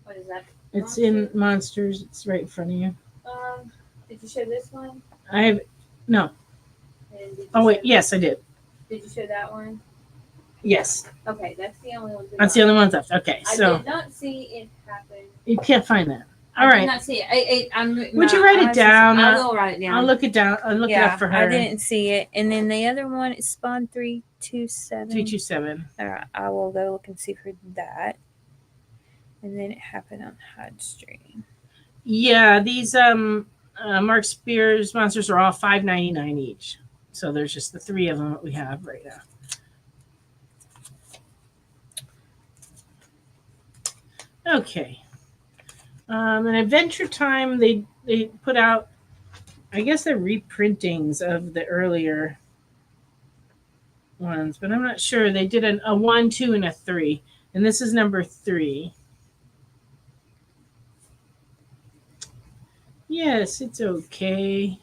What is that? It's in Monsters. It's right in front of you. Did you show this one? I have no. And did you Oh wait, show- yes, I did. Did you show that one? Yes, Okay, that's the only one. that's the only ones left. Okay, I so did not see it happen. you can't find that. All I did right, not see it. Would you write it down? I will write it down. I'll look it down. I'll look it up for her. I didn't see it. And then the other one is Spawn 327. 327. All right, I will go look and see for that. And then it happened on Hyde Street. Yeah, these Mark Spears Monsters are all $5.99 each. So there's just the 3 of them that we have right now. Okay. And Adventure Time, they put out, I guess they're reprintings of the earlier ones, but I'm not sure. They did a 1, 2, and a 3. And this is number 3. Yes, it's okay.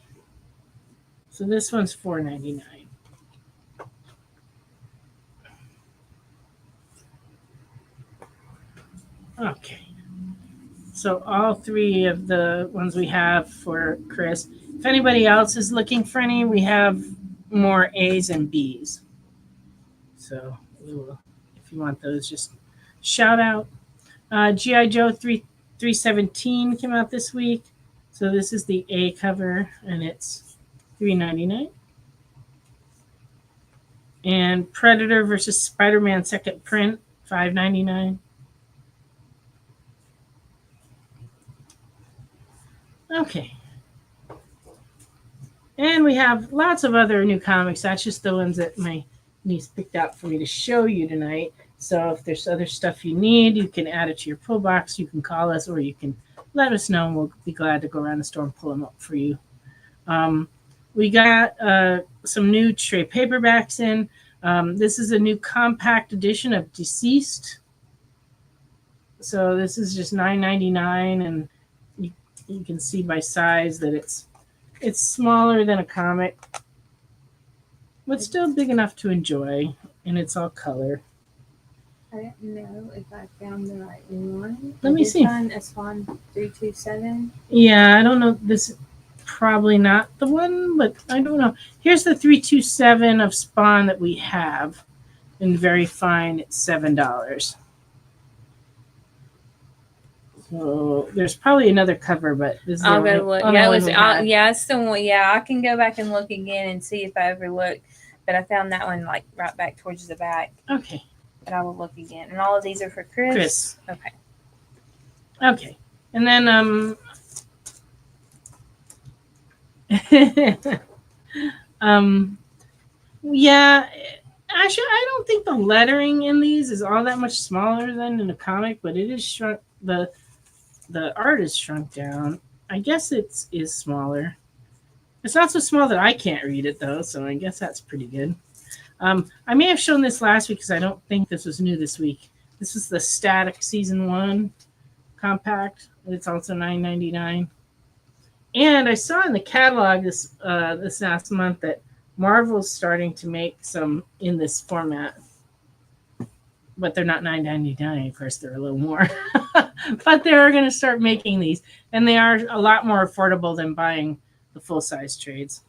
So this one's $4.99. So all three of the ones we have for Chris. If anybody else is looking for any, we have more A's and B's. So if you want those, just shout out. G.I. Joe 317 came out this week. So this is the A cover, and it's $3.99. And Predator versus Spider-Man second print, $5.99. Okay. And we have lots of other new comics. That's just the ones that my niece picked out for me to show you tonight. So if there's other stuff you need, you can add it to your pull box. You can call us, or you can let us know, and we'll be glad to go around the store and pull them up for you. We got some new trade paperbacks in. This is a new compact edition of Deceased. So this is just $9.99, and you can see by size that it's smaller than a comic, but still big enough to enjoy, and it's all color. I don't know if I found the right one. Let me see. Find a Spawn 327. Yeah, I don't know. This is probably not the one, but I don't know. Here's the 327 of Spawn that we have, in very fine. It's $7. So there's probably another cover, but this is I'll go look. Yeah, it was. yeah. It's the one. Yeah, I can go back and look again and see if I ever looked. But I found that one like right back towards the back. Okay. But I will look again. And all of these are for Chris. Okay. Okay. And then yeah, actually I don't think the lettering in these is all that much smaller than in the comic, but it is shrunk. The art is shrunk down. I guess it is smaller. It's not so small that I can't read it though, so I guess that's pretty good. I may have shown this last week because I don't think this was new this week. This is the Static Season 1 compact. It's also $9.99. And I saw in the catalog this last month that Marvel's starting to make some in this format. But they're not $9.99. Of course, they're a little more. But they're going to start making these. And they are a lot more affordable than buying the full-size trades.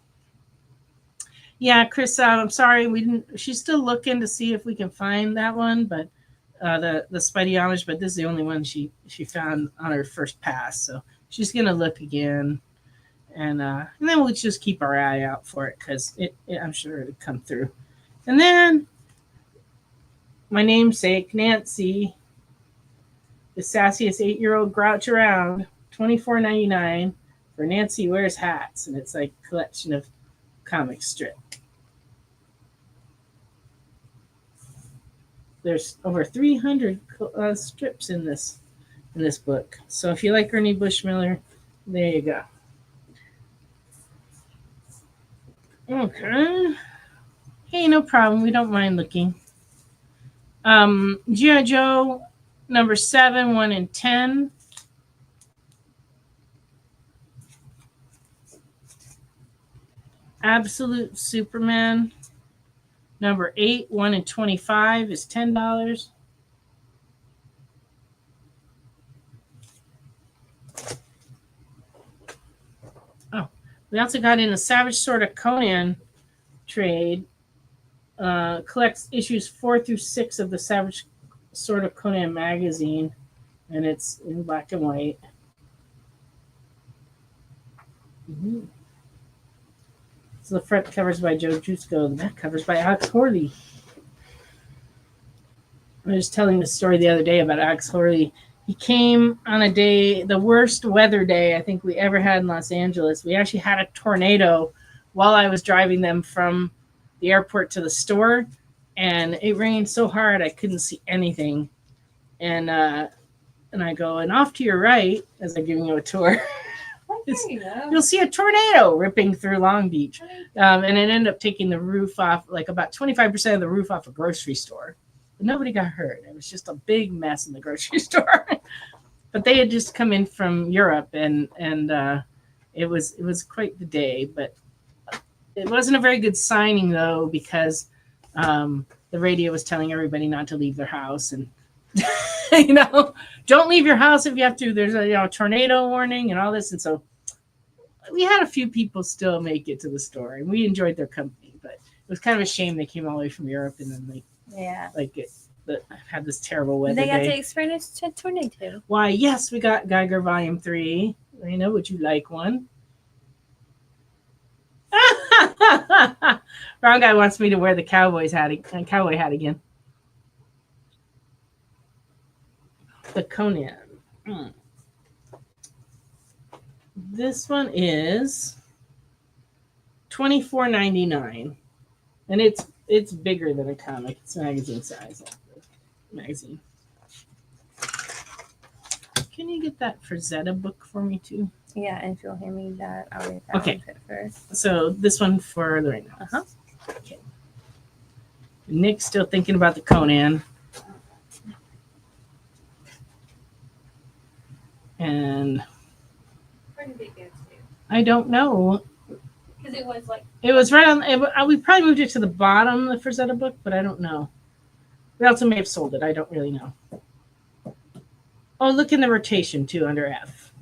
Yeah, Chris, I'm sorry. She's still looking to see if we can find that one, but the Spidey homage, but this is the only one she found on her first pass. So she's going to look again. And then we'll just keep our eye out for it because I'm sure it'll come through. And then my namesake, Nancy, the sassiest 8-year-old grouch around, $24.99 for Nancy Wears Hats. And it's like a collection of comic strip. There's over 300 strips in this book. So if you like Ernie Bushmiller, there you go. Okay. Hey, no problem. We don't mind looking. G.I. Joe number 7, 1 and 10. Absolute Superman number 8, 1 and 25 is $10. Oh, we also got in a Savage Sword of Conan trade. Collects issues 4 through 6 of the Savage Sword of Conan magazine, and it's in black and white. Mm-hmm. So the front cover's by Joe Jusko, the back cover's by Alex Horley. I was telling the story the other day about Alex Horley. He came on a day, the worst weather day I think we ever had in Los Angeles. We actually had a tornado while I was driving them from the airport to the store, and it rained so hard I couldn't see anything. And I go, and off to your right, as I'm giving you a tour, you'll see a tornado ripping through Long Beach. And it ended up taking the roof off, like about 25% of the roof off a grocery store. But nobody got hurt. It was just a big mess in the grocery store. But they had just come in from Europe, and it was quite the day. But it wasn't a very good signing, though, because the radio was telling everybody not to leave their house. And Don't leave your house if you have to. There's a tornado warning and all this. And so we had a few people still make it to the store, and we enjoyed their company. But it was kind of a shame they came all the way from Europe, and then had this terrible weather. They got day. to experience a tornado. Why, yes, we got Geiger Volume 3. Lena, would you like one? Wrong guy wants me to wear the cowboy hat again. The Conan. This one is $24.99, and it's bigger than a comic. It's magazine size. Magazine. Can you get that Frazetta book for me too? Yeah, and if you'll hand me that, I'll get that Okay. one fit first. So this one for Lorena. Uh-huh. Okay. Nick's still thinking about the Conan. And Where did it go to? I don't know. Because it was like, It was right on. We probably moved it to the bottom of the Frazetta book, but I don't know. We also may have sold it. I don't really know. Oh, look in the rotation too under F.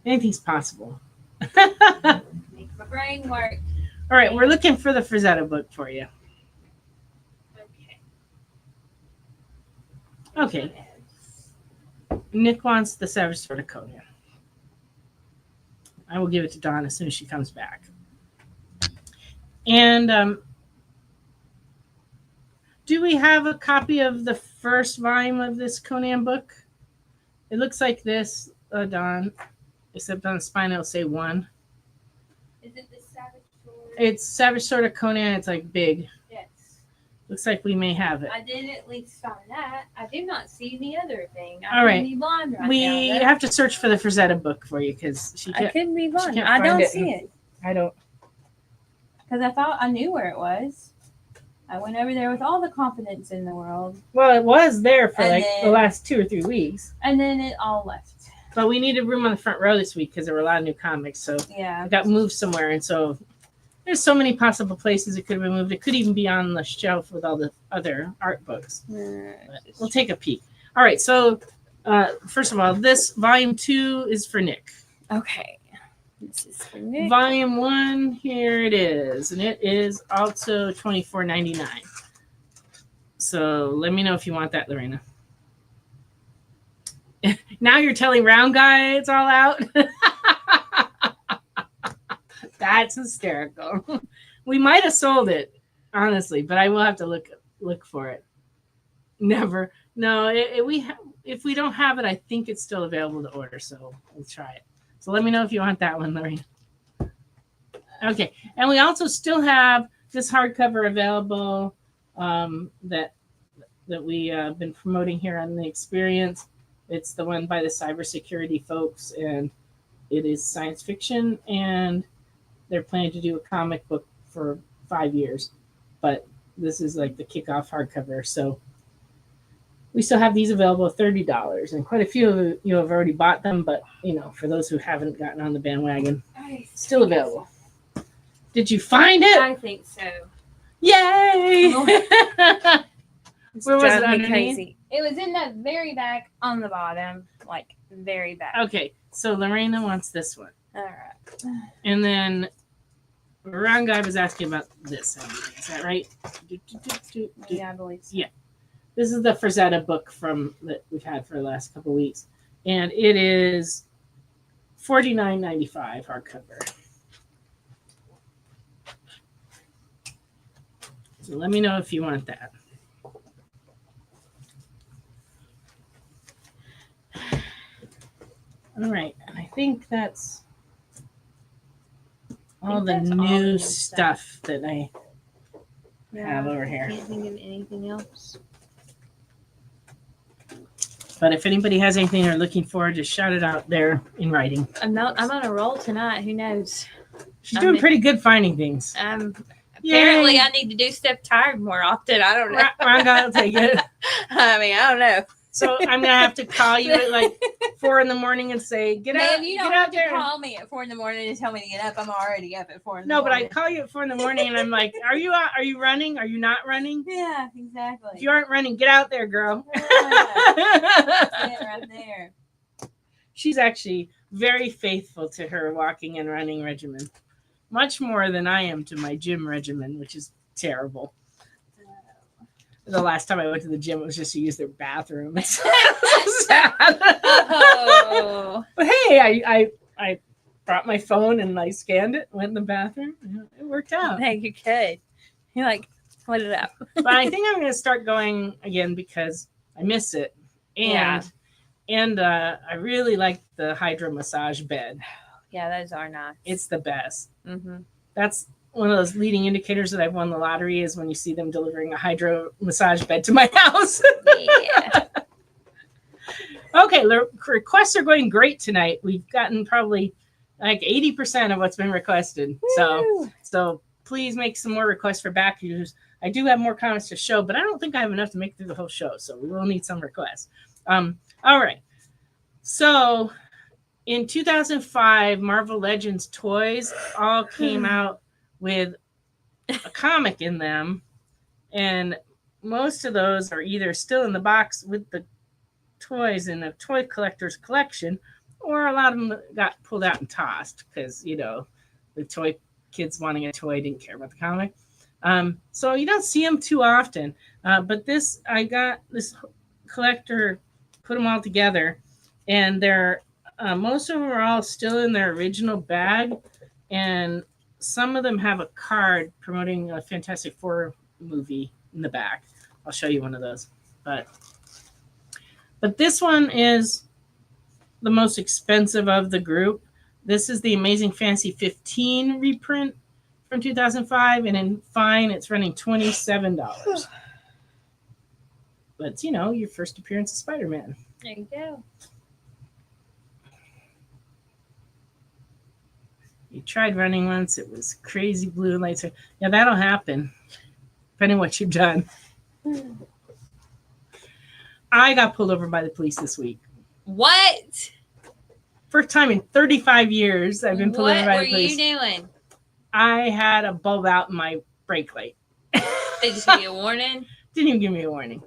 Anything's possible. make my brain work. All right, we're looking for the Frazetta book for you. Okay. Nick wants the Savage Sword of Conan. I will give it to Dawn as soon as she comes back. And do we have a copy of the first volume of this Conan book? It looks like this, Dawn, except on the spine it'll say 1. Is it the Savage Sword? It's Savage Sword of Conan. It's like big. Yes. Looks like we may have it. I did at least find that. I do not see the other thing. All right. Could be blind right We now. have to search for the Frazetta book for you because she I can't. couldn't be blind. can't I find don't it. see it. I don't. Because I thought I knew where it was. I went over there with all the confidence in the world. Well, it was there for And like then- the last 2 or 3 weeks, And then it all left. but we needed room on the front row this week because there were a lot of new comics. So Yeah. it got moved somewhere, and so there's so many possible places it could have been moved. It could even be on the shelf with all the other art books. But we'll take a peek. All right. So first of all, this volume 2 is for Nick. Okay. This is for Nick. Volume 1, here it is, and it is also $24.99. So let me know if you want that, Lorena. Now you're telling Round Guy it's all out. That's hysterical. We might have sold it, honestly, but I will have to look for it. Never. No, if we don't have it, I think it's still available to order, so we'll try it. So let me know if you want that one, Lorena. Okay, and we also still have this hardcover available that we been promoting here on the Experience. It's the one by the cybersecurity folks, and it is science fiction, and they're planning to do a comic book for 5 years, but this is like the kickoff hardcover. So we still have these available at $30, and quite a few of you have already bought them, but for those who haven't gotten on the bandwagon, still available. Did you find it? I think so. Yay! Where was it Drives me underneath? crazy. It was in the very back on the bottom, like very back. Okay, so Lorena wants this one. All right. And then Round Guy was asking about this. Is that right? Yeah, I believe so. Yeah. This is the Frazetta book that we've had for the last couple of weeks. And it is $49.95 hardcover. So let me know if you want that. All right. And I think that's all the that's all the new new stuff that I have over here. Can't think of anything else. But if anybody has anything they're looking for, just shout it out there in writing. I'm on a roll tonight. Who knows? She's doing pretty good finding things. Apparently, Yay. I need to do stuff tired more often. I don't know. Round Guy will take it. I mean, I don't know. So I'm gonna have to call you at like 4 a.m. and say, "Get Ma'am, out, you get don't out have to there." call me at 4 a.m. and tell me to get up. I'm already up at 4 a.m. No, but I call you at 4 a.m. and I'm like, "Are you out? Are you running? Are you not running? Yeah, exactly. If you aren't running, get out there, girl." Yeah, right there. She's actually very faithful to her walking and running regimen, much more than I am to my gym regimen, which is terrible. The last time I went to the gym, it was just to use their bathroom. It's so sad. Oh. But hey, I brought my phone and I scanned it, went in the bathroom. It worked out. Hey, you could. You're like, let it out. But I think I'm going to start going again because I miss it. And I really like the hydro massage bed. Yeah, those are nice. It's the best. Mm-hmm. That's one of those leading indicators that I've won the lottery is when you see them delivering a hydro massage bed to my house. Yeah. Okay, the requests are going great tonight. We've gotten probably like 80% of what's been requested. So please make some more requests for back issues. I do have more comments to show, but I don't think I have enough to make it through the whole show. So we will need some requests. All right. So in 2005, Marvel Legends toys all came out with a comic in them. And most of those are either still in the box with the toys in a toy collector's collection, or a lot of them got pulled out and tossed because, the toy kids wanting a toy didn't care about the comic. So you don't see them too often. But I got this collector put them all together, and they're most of them are all still in their original bag, and some of them have a card promoting a Fantastic Four movie in the back. I'll show you one of those. But this one is the most expensive of the group. This is the Amazing Fantasy 15 reprint from 2005, and in fine, it's running $27. But it's, your first appearance of Spider-Man. There you go. You tried running once. It was crazy blue lights. Yeah, that'll happen, depending on what you've done. I got pulled over by the police this week. What? First time in 35 years I've been pulled over by the police. What were you doing? I had a bulb out in my brake light. They just give you a warning? Didn't even give me a warning.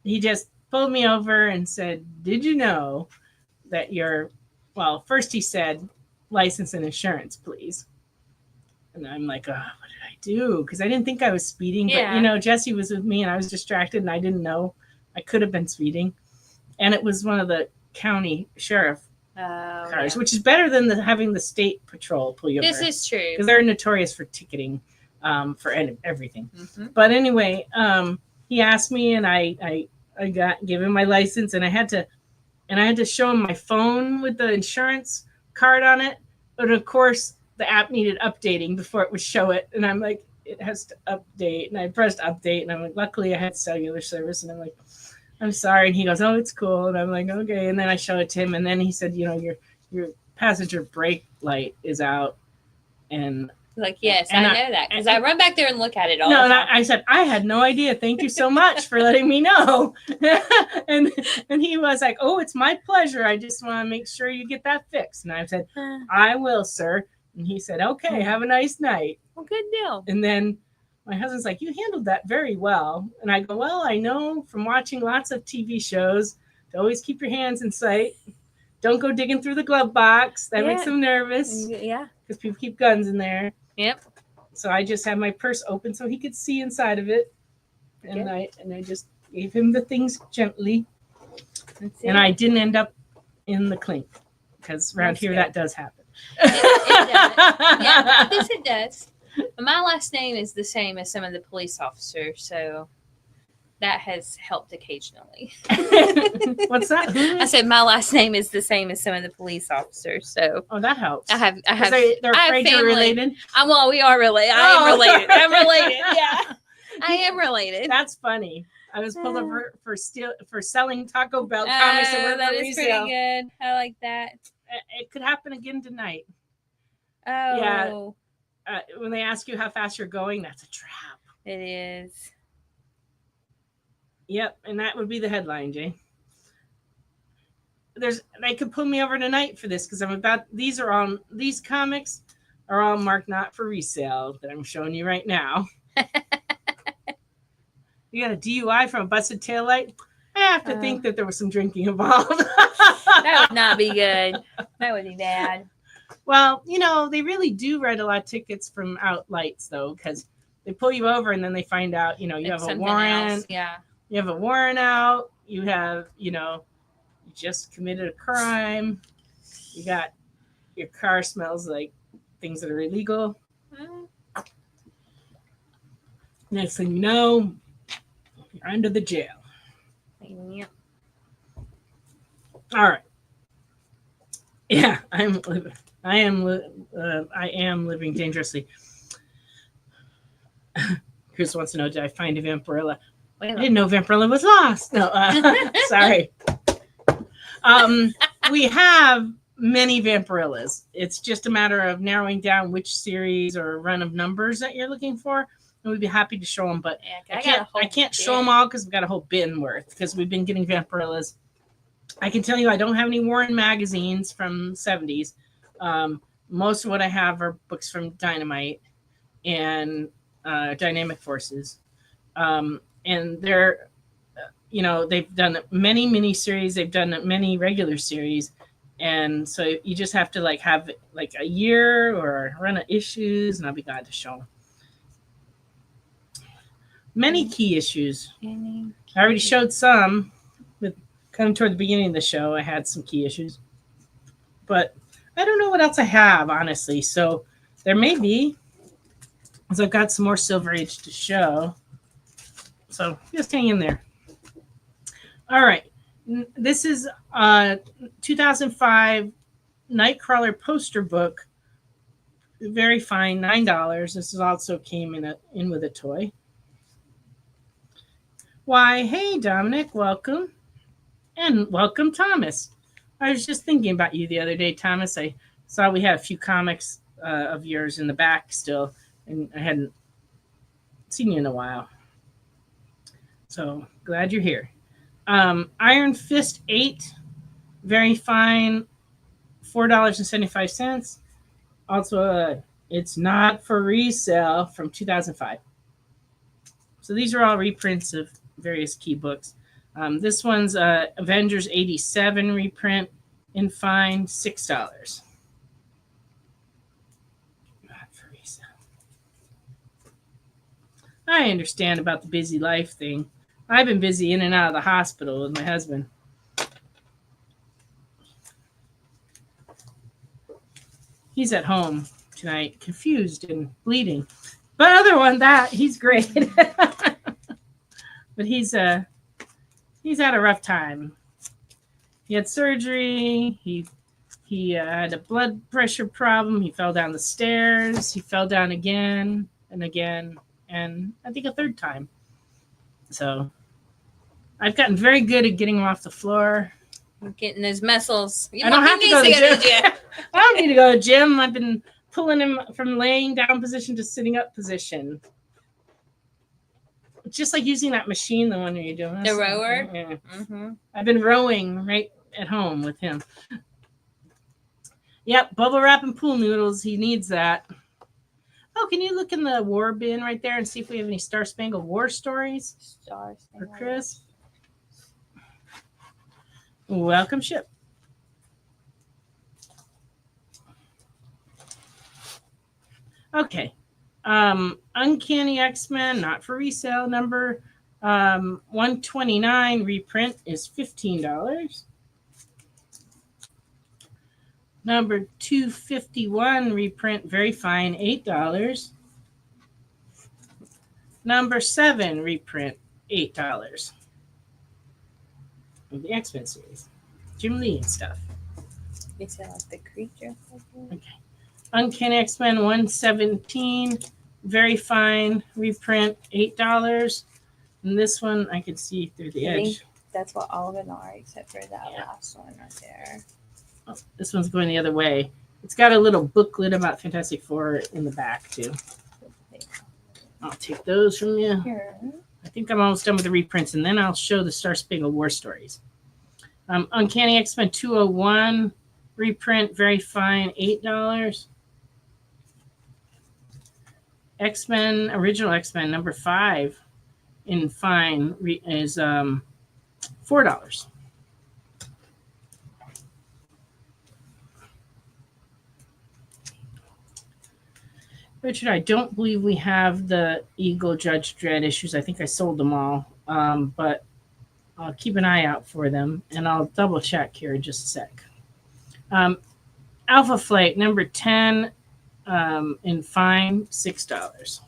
He just pulled me over and said, "Did you know that first he said, license and insurance, please." And I'm like, oh, what did I do? Because I didn't think I was speeding. Yeah. But, Jesse was with me and I was distracted and I didn't know I could have been speeding. And it was one of the county sheriff cars, which is better than having the state patrol pull you over. This is true. Because they're notorious for ticketing for everything. Mm-hmm. But anyway, he asked me and I gave him my license and I had to show him my phone with the insurance card on it. But of course, the app needed updating before it would show it. And I'm like, it has to update. And I pressed update. And I'm like, luckily I had cellular service. And I'm like, I'm sorry. And he goes, oh, it's cool. And I'm like, okay. And then I show it to him. And then he said, your passenger brake light is out. And like, yes, and I know that. Because I run back there and look at it all the no, time. I said, I had no idea. Thank you so much for letting me know. and he was like, oh, it's my pleasure. I just want to make sure you get that fixed. And I said, I will, sir. And he said, okay, have a nice night. Well, good deal. And then my husband's like, you handled that very well. And I go, well, I know from watching lots of TV shows to always keep your hands in sight. Don't go digging through the glove box. That makes them nervous. Yeah. Because people keep guns in there. Yep. So I just had my purse open so he could see inside of it. And I just gave him the things gently. And I didn't end up in the clink. Because around here that does happen. It does. Yeah, yes, it does. My last name is the same as some of the police officers, so that has helped occasionally. What's that? I said my last name is the same as some of the police officers, so that helps. I have. They're afraid you're related. Well, we are related. I am related. I'm related. Yeah, I am related. That's funny. I was pulled over for selling Taco Bell comics that is pretty good. I like that. It could happen again tonight. Oh. Yeah. When they ask you how fast you're going, that's a trap. It is. Yep, and that would be the headline, Jay. They could pull me over tonight for this because these comics are all marked not for resale that I'm showing you right now. You got a DUI from a busted taillight? I have to think that there was some drinking involved. That would not be good. That would be bad. Well, they really do write a lot of tickets from out lights, though, because they pull you over and then they find out, you It's have a something warrant. else. Yeah. You have a warrant out. You have, you just committed a crime. You got your car smells like things that are illegal. Next thing you know, you're under the jail. Yep. All right. Yeah, I am living dangerously. Chris wants to know, did I find a Vampirilla? I didn't know Vampirilla was lost. No, sorry. We have many Vampirillas. It's just a matter of narrowing down which series or run of numbers that you're looking for. And we'd be happy to show them, but Yeah, I can't show them all because we've got a whole bin worth because we've been getting Vampirillas. I can tell you I don't have any Warren magazines from the 70s. Most of what I have are books from Dynamite and Dynamic Forces. And they're, they've done many miniseries. They've done many regular series. And so you just have to have a year or a run of issues, and I'll be glad to show them. Many key issues. I already showed some. With kind of toward the beginning of the show, I had some key issues. But I don't know what else I have, honestly. So there may be, because I've got some more Silver Age to show. So just hang in there. All right. This is a 2005 Nightcrawler poster book. Very fine, $9. This is also came in with a toy. Why, hey, Dominic, welcome. And welcome, Thomas. I was just thinking about you the other day, Thomas. I saw we had a few comics of yours in the back still, and I hadn't seen you in a while. So glad you're here. Iron Fist 8, very fine, $4.75. Also, it's not for resale from 2005. So these are all reprints of various key books. This one's Avengers 87 reprint in fine, $6. Not for resale. I understand about the busy life thing. I've been busy in and out of the hospital with my husband. He's at home tonight, confused and bleeding. But other than that, he's great. But he's had a rough time. He had surgery. He had a blood pressure problem. He fell down the stairs. He fell down again and again, and I think a third time. So I've gotten very good at getting him off the floor. Getting those muscles. I don't have to go to the gym. I don't need to go to the gym. I've been pulling him from laying down position to sitting up position. Just like using that machine, the one you're doing. The rower? Yeah. Mm-hmm. I've been rowing right at home with him. Yep, bubble wrap and pool noodles. He needs that. Oh, can you look in the war bin right there and see if we have any Star Spangled War stories for Chris? Welcome, ship. Okay. Uncanny X-Men, not for resale. Number 129 reprint is $15. Number 251 reprint, very fine, $8. Number 7 reprint, $8. Of the X-Men series. Jim Lee and stuff. Is that like the creature? Okay. Uncanny X-Men 117, very fine reprint, $8. And this one I can see through the edge. That's what all of them are, except for that last one right there. Oh, this one's going the other way. It's got a little booklet about Fantastic Four in the back too. I'll take those from you. Here. I think I'm almost done with the reprints, and then I'll show the Star Spangled War Stories. Uncanny X-Men 201 reprint, very fine, $8. X-Men, original X-Men number 5 in fine is $4. Richard, I don't believe we have the Eagle Judge Dredd issues. I think I sold them all, but I'll keep an eye out for them, and I'll double check here in just a sec. Alpha Flight number 10 in fine, $6.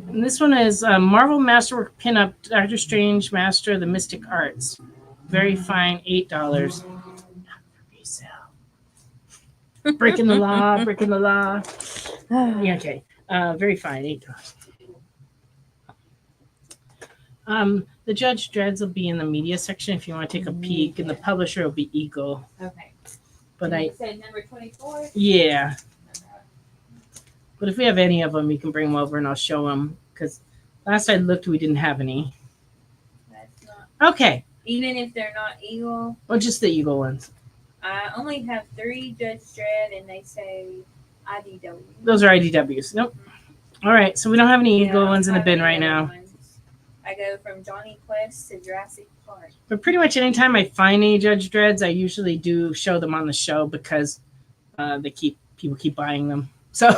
And this one is Marvel Masterwork Pinup Doctor Strange Master of the Mystic Arts. Very fine, $8. Resale. Breaking the law, breaking the law. Yeah, okay. Very fine, $8. The Judge Dreads will be in the media section if you want to take a peek, and the publisher will be Eagle. Okay. But You I, said number 24? yeah. But if we have any of them, you can bring them over and I'll show them. Because last I looked, we didn't have any. That's not. Okay. Even if they're not Eagle, Well, just the Eagle ones. I only have 3 Judge Dredd, and they say IDW. Those are IDWs. Nope. All right. So we don't have any Yeah, Eagle I ones in the don't bin have right any other now. ones. I go from Johnny Quest to Jurassic Park. But pretty much anytime I find any Judge Dreads, I usually do show them on the show because people keep buying them. So,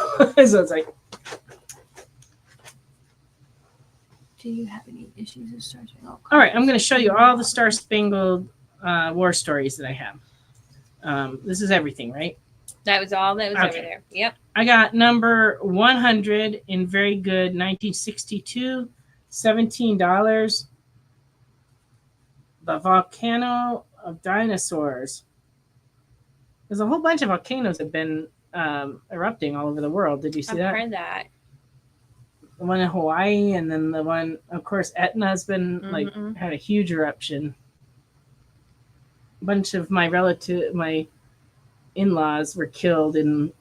so it's like, Do you have any issues with Star Trek? all right, I'm going to show you all the Star Spangled War Stories that I have. This is everything, right? That was all that was over Okay. there. Yep. I got number 100 in very good 1962, $17. The Volcano of Dinosaurs. There's a whole bunch of volcanoes that have been erupting all over the world. Did you see I've that? heard that. The one in Hawaii, and then the one, of course, Etna's been Mhm. had a huge eruption. A bunch of my in-laws were killed in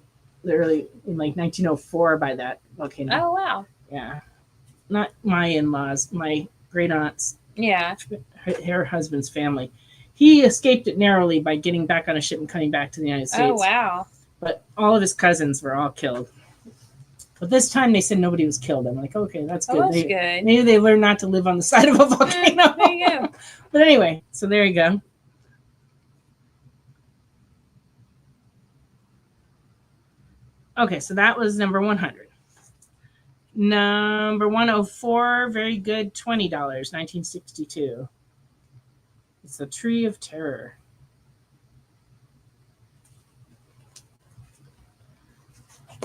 1904 by that volcano. Oh, wow. Yeah, not my in-laws, my great aunt's, Yeah. her husband's family. He escaped it narrowly by getting back on a ship and coming back to the United States. Oh, wow. But all of his cousins were all killed. But this time they said nobody was killed. I'm like, okay, that's good. Oh, that's good. Maybe they learned not to live on the side of a volcano. There you go. But anyway, so there you go. Okay, so that was number 100. Number 104, very good, $20, 1962. It's the Tree of Terror.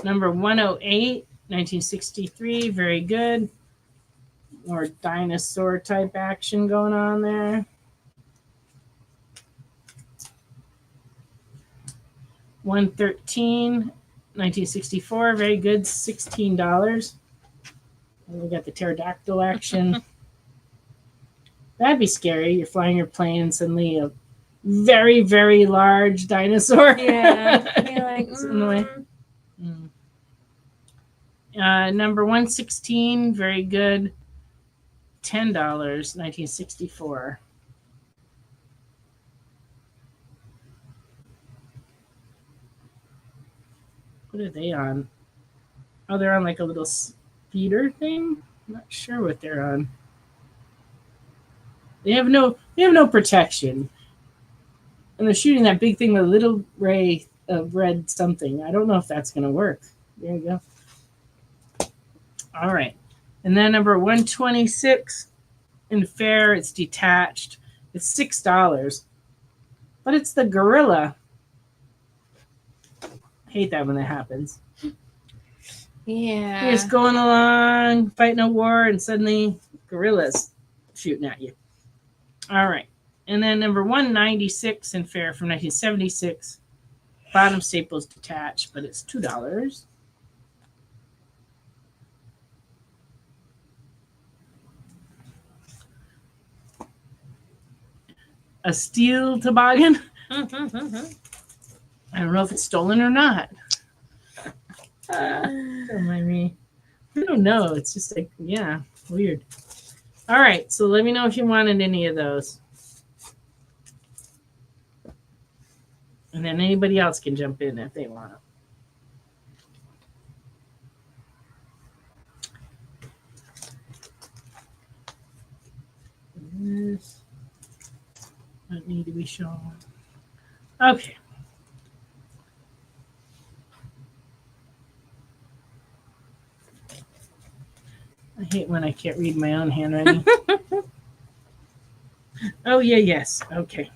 Number 108, 1963, very good. More dinosaur type action going on there. 113, 1964, very good, $16. And we got the pterodactyl action. That'd be scary. You're flying your plane and suddenly a very, very large dinosaur. Yeah. You're like, It's in the way. Number 116, very good, $10, 1964. What are they on? Oh, they're on like a little speeder thing. I'm not sure what they're on. They have no protection, and they're shooting that big thing with a little ray of red something. I don't know if that's going to work. There you go. All right, and then number 126 in fair, it's detached. It's $6, but it's the gorilla. Hate that when that happens. Yeah. You're just going along, fighting a war, and suddenly gorillas shooting at you. All right. And then number 196 in fair from 1976. Bottom staples detached, but it's $2. A steel toboggan. Mm-hmm. I don't know if it's stolen or not. Don't mind me. I don't know. It's just like, yeah, weird. All right, so let me know if you wanted any of those. And then anybody else can jump in if they want. This doesn't need to be shown. Okay. I hate when I can't read my own handwriting. Oh, yeah, yes. Okay.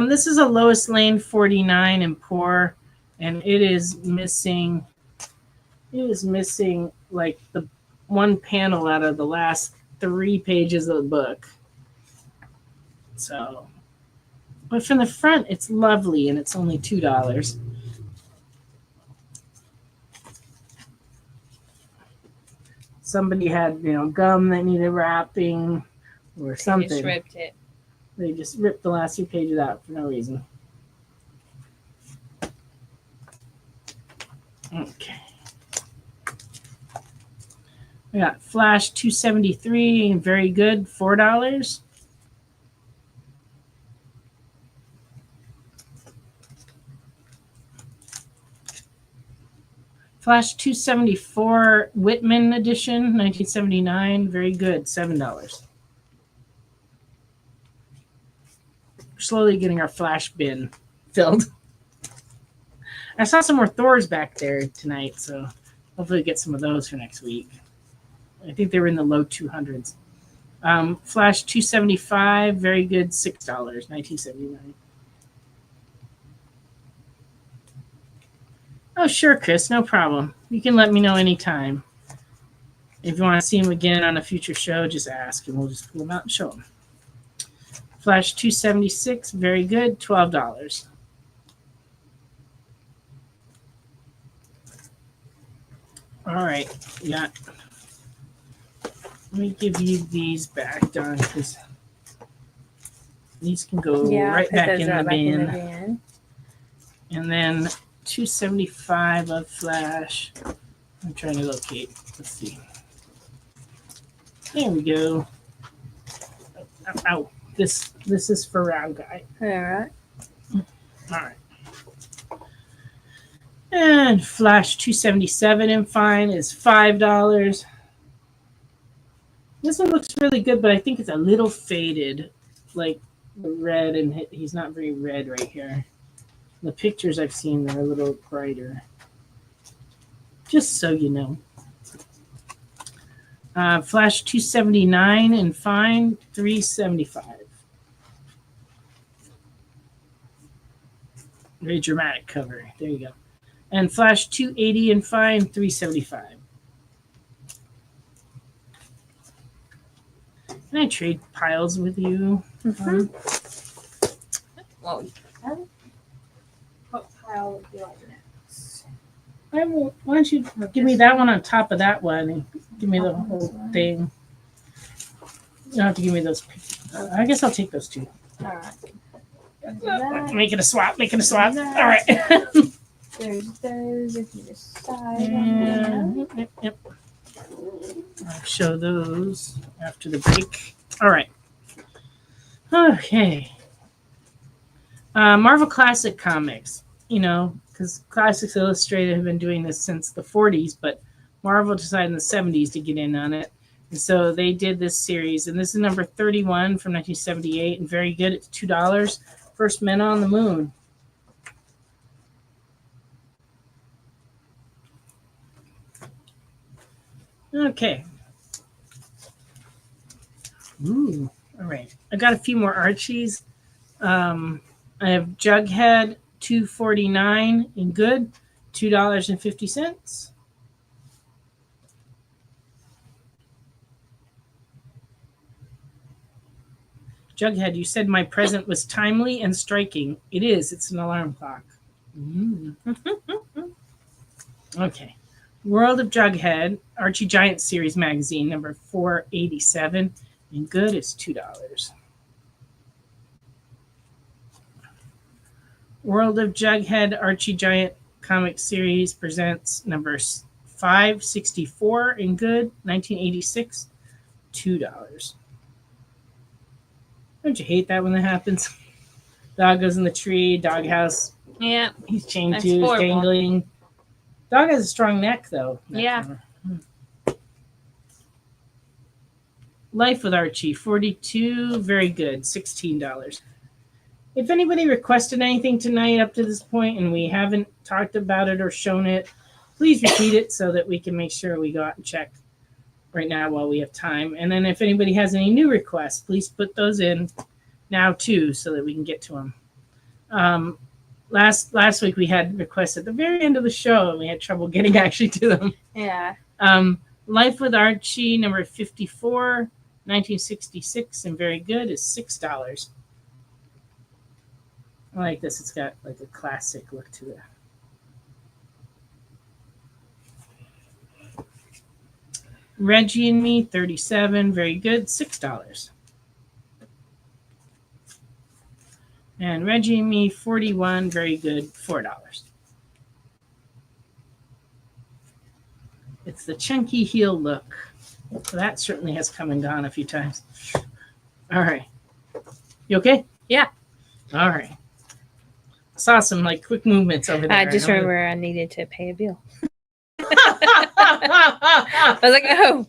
This is a Lois Lane 49 in Poor, and it is missing like the one panel out of the last 3 pages of the book. So, but from the front, it's lovely, and it's only $2. Somebody had, gum that needed wrapping or something. Just ripped it. They just ripped the last 2 pages out for no reason. Okay. We got Flash 273, very good, $4. Flash 274 Whitman edition, 1979, very good, $7. We're slowly getting our Flash bin filled. I saw some more Thors back there tonight, so hopefully get some of those for next week. I think they were in the low 200s. Flash 275, very good, $6, 1979. Oh, sure, Chris, no problem. You can let me know anytime. If you want to see him again on a future show, just ask, and we'll just pull him out and show him. Flash 276, very good, $12. All right, yeah. Let me give you these back, Don, because these can go right back in the bin. And then 275 of Flash. I'm trying to locate. Let's see. There we go. Ow. This is for Round Guy. All right. All right. And Flash 277 in fine is $5. This one looks really good, but I think it's a little faded, like the red, and he's not very red right here. The pictures I've seen, they're a little brighter. Just so you know. Flash 279 in fine, $3.75. Very dramatic cover. There you go. And Flash 280 in fine, $3.75. Can I trade piles with you? Well, what pile would you like next? Why don't you give me that one on top of that one and give me the whole thing? You don't have to give me those pictures. I guess I'll take those two. All right. Making a swap. All right. There's those if you decide. Yep. I'll show those after the break. All right. Okay. Marvel Classic Comics. Because Classics Illustrated have been doing this since the 40s, but Marvel decided in the 70s to get in on it. And so they did this series. And this is number 31 from 1978, and very good. It's $2. First Men on the Moon. Okay. Ooh, all right. I got a few more Archies. I have Jughead 249 in good, $2.50. Jughead, you said my present was timely and striking. It is. It's an alarm clock. Okay. World of Jughead, Archie Giant Series magazine, number 487. And good is $2. World of Jughead, Archie Giant Comic Series presents number $5.64 in good. 1986, $2. Don't you hate that when that happens? Dog goes in the tree, doghouse. Yeah. He's chained That's to, he's horrible. dangling. Dog has a strong neck, though. Yeah. Life with Archie, 42, very good, $16. If anybody requested anything tonight up to this point and we haven't talked about it or shown it, please repeat it so that we can make sure we go out and check right now while we have time. And then if anybody has any new requests, please put those in now too so that we can get to them. Last week we had requests at the very end of the show and we had trouble getting actually to them. Yeah. Life with Archie, number 54, 1966, and very good, is $6. I like this. It's got like a classic look to it. Reggie and Me, 37, very good, $6. And Reggie and Me, 41, very good, $4. It's the chunky heel look. So that certainly has come and gone a few times. All right. You okay? Yeah. All right. Saw some like quick movements over there. I just remember I needed to pay a bill. I was like, oh.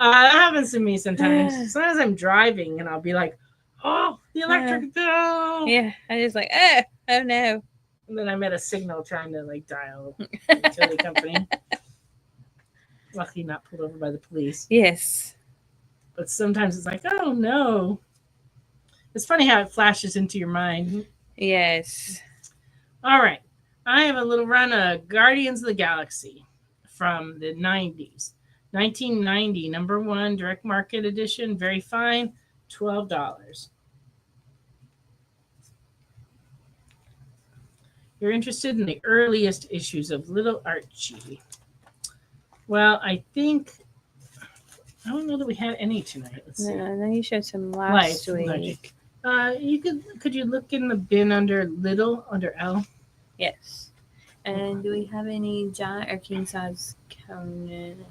That happens to me sometimes. Sometimes I'm driving and I'll be like, oh, the electric bill. Yeah. I just like, oh no. And then I'm at a signal trying to like dial the utility company. Luckily not pulled over by the police. Yes. But sometimes it's like, oh no. It's funny how it flashes into your mind. Yes. All right. I have a little run of Guardians of the Galaxy from the 90s. 1990, number 1, direct market edition, very fine, $12. You're interested in the earliest issues of Little Archie. Well, I don't know that we had any tonight. Let's see. No, you showed some last week. Could you look in the bin under L? Yes. And do we have any giant or king size Conan?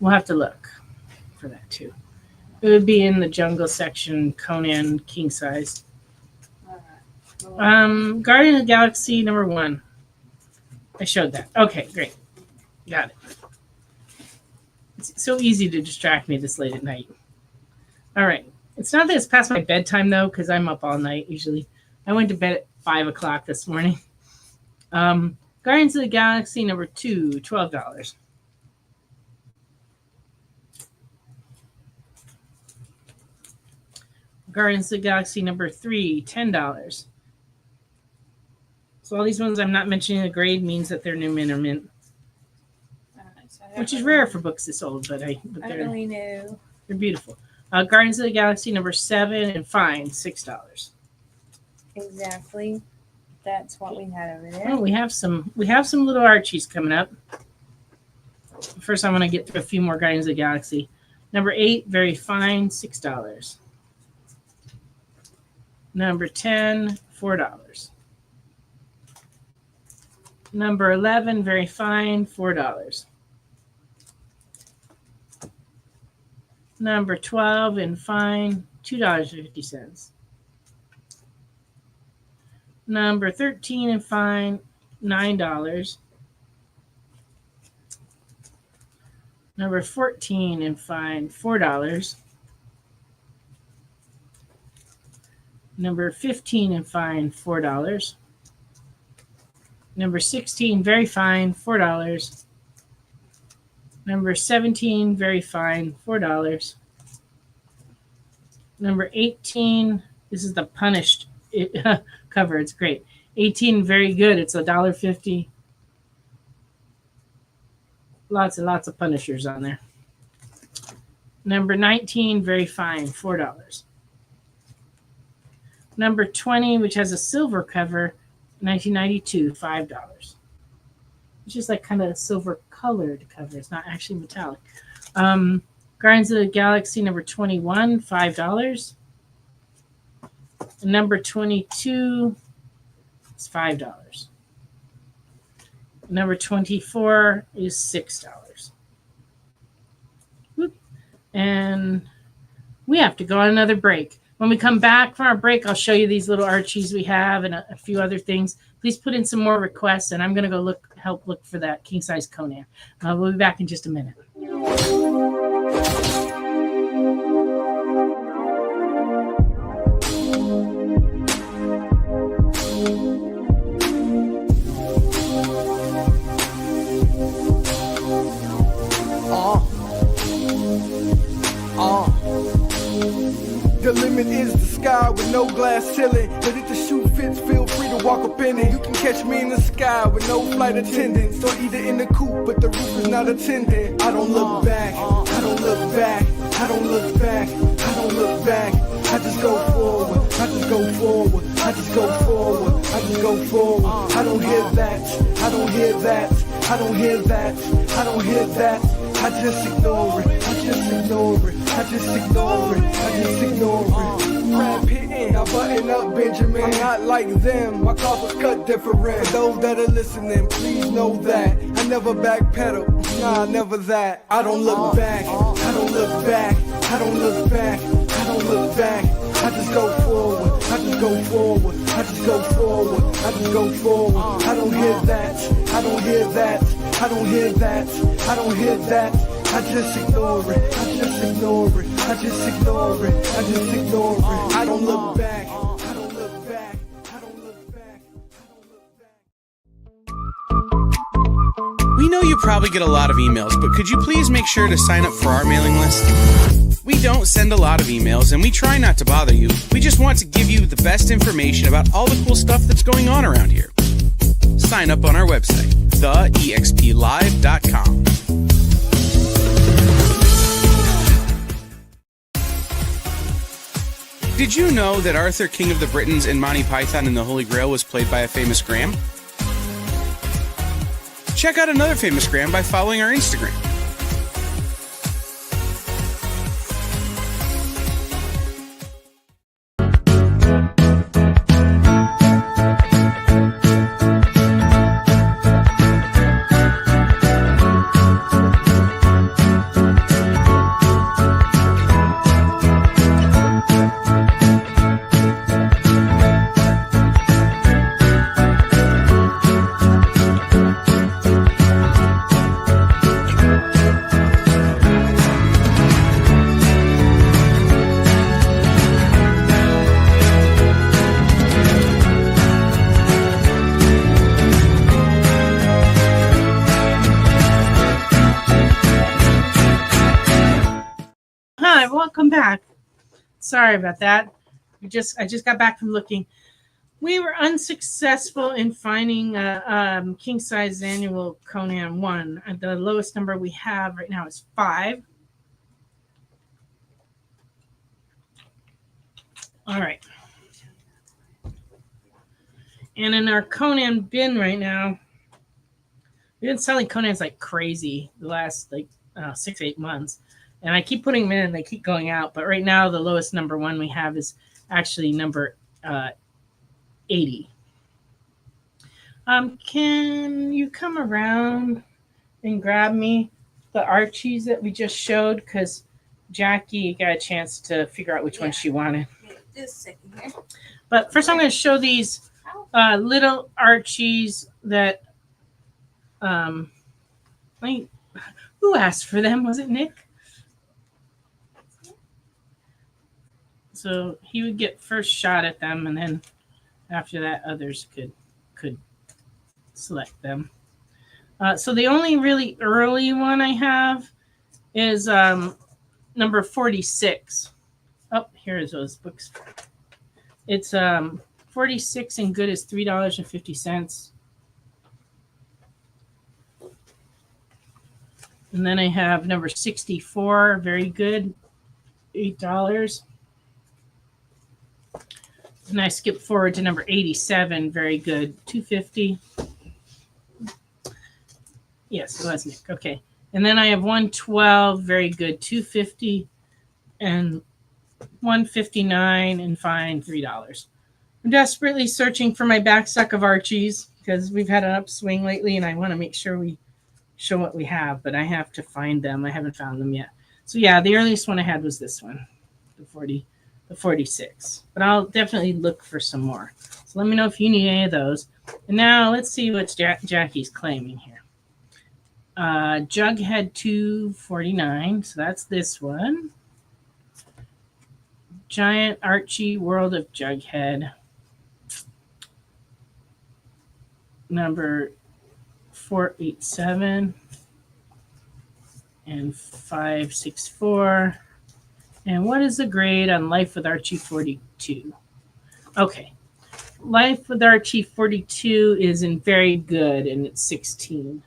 We'll have to look for that too. It would be in the jungle section, Conan king size. Guardian of the Galaxy number 1. I showed that. Okay, great. Got it. It's so easy to distract me this late at night. All right. It's not that it's past my bedtime, though, because I'm up all night usually. I went to bed at 5 o'clock this morning. Guardians of the Galaxy number 2, $12. Guardians of the Galaxy number 3, $10. So all these ones I'm not mentioning the grade means that they're new mint or mint. Which is rare for books this old, but I don't really know. They're beautiful. Guardians of the Galaxy number 7 and fine, $6. Exactly. That's what we had over there. Oh, we have some little Archies coming up. First, I want to get through a few more Guardians of the Galaxy. Number 8, very fine, $6. Number 10, $4. Number 11, very fine, $4. Number 12 and fine, $2.50. Number 13 and fine, $9. Number 14 and fine, $4. Number 15 and fine, $4. Number 16, very fine, $4. Number 17, very fine, $4. Number 18, this is the Punished cover. It's great. 18, very good. It's $1.50. Lots and lots of Punishers on there. Number 19, very fine, $4. Number 20, which has a silver cover, 1992, $5. It's just like kind of a silver colored cover. It's not actually metallic. Guardians of the Galaxy number 21, $5. Number 22 is $5. Number 24 is $6. Whoop. And we have to go on another break. When we come back from our break, I'll show you these little Archies we have and a few other things. Please put in some more requests, and I'm going to go help look for that king-size Conan. We'll be back in just a minute. The limit is the sky with no glass ceiling. But if the shoe fits, feel free to walk up in it. You can catch me in the sky with no flight attendants, or either in the coupe, but the roof is not attended. I don't look back, I don't look back, I don't look back, I don't look back. I just go forward, I just go forward, I just go forward, I just go forward. I don't hear that, I don't hear that, I don't hear that, I don't hear that. I just ignore it, I just ignore it, I just ignore it, I just ignore it. Brad Pitt, I button up Benjamin. I'm not like them, my cloth was cut different. For those that are listening, please know that I never backpedal, nah, never that. I don't look back, I don't look back, I don't look back, I don't look back. I just go forward, I just go forward, I just go forward, I just go forward. I don't hear that, I don't hear that, I don't hear that, I don't hear that. I just ignore it, I just ignore it, I just ignore it, I just ignore it. I don't look back, I don't look back, I don't look back, I don't look back. We know you probably get a lot of emails, but could you please make sure to sign up for our mailing list? We don't send a lot of emails, and we try not to bother you. We just want to give you the best information about all the cool stuff that's going on around here. Sign up on our website, theexplive.com. Did you know that Arthur, King of the Britons, in Monty Python and the Holy Grail was played by a famous Graham? Check out another famous Graham by following our Instagram. Welcome back. Sorry about that. I just got back from looking. We were unsuccessful in finding a king size annual Conan 1. The lowest number we have right now is 5. All right. And in our Conan bin right now, we've been selling Conans like crazy the last 6-8 months. And I keep putting them in and they keep going out. But right now, the lowest number 1 we have is actually number 80. Can you come around and grab me the Archies that we just showed? Because Jackie got a chance to figure out which one she wanted. Just a second here. But first, I'm going to show these little Archies that who asked for them? Was it Nick? So he would get first shot at them, and then after that, others could select them. So the only really early one I have is number 46. Oh, here's those books. It's 46 and good is $3.50. And then I have number 64, very good, $8. And I skip forward to number 87, very good, $2.50. Yes, it was Nick. Okay. And then I have 112, very good, $2.50, and 159 and fine, $3. I'm desperately searching for my backstock of Archies because we've had an upswing lately, and I want to make sure we show what we have, but I have to find them. I haven't found them yet. So yeah, the earliest one I had was this one, the 46. But I'll definitely look for some more. So let me know if you need any of those. And now let's see what Jackie's claiming here. Jughead 249, so that's this one. Giant Archie World of Jughead, number 487 and 564. And what is the grade on Life with Archie 42? Okay. Life with Archie 42 is in very good, and it's 16.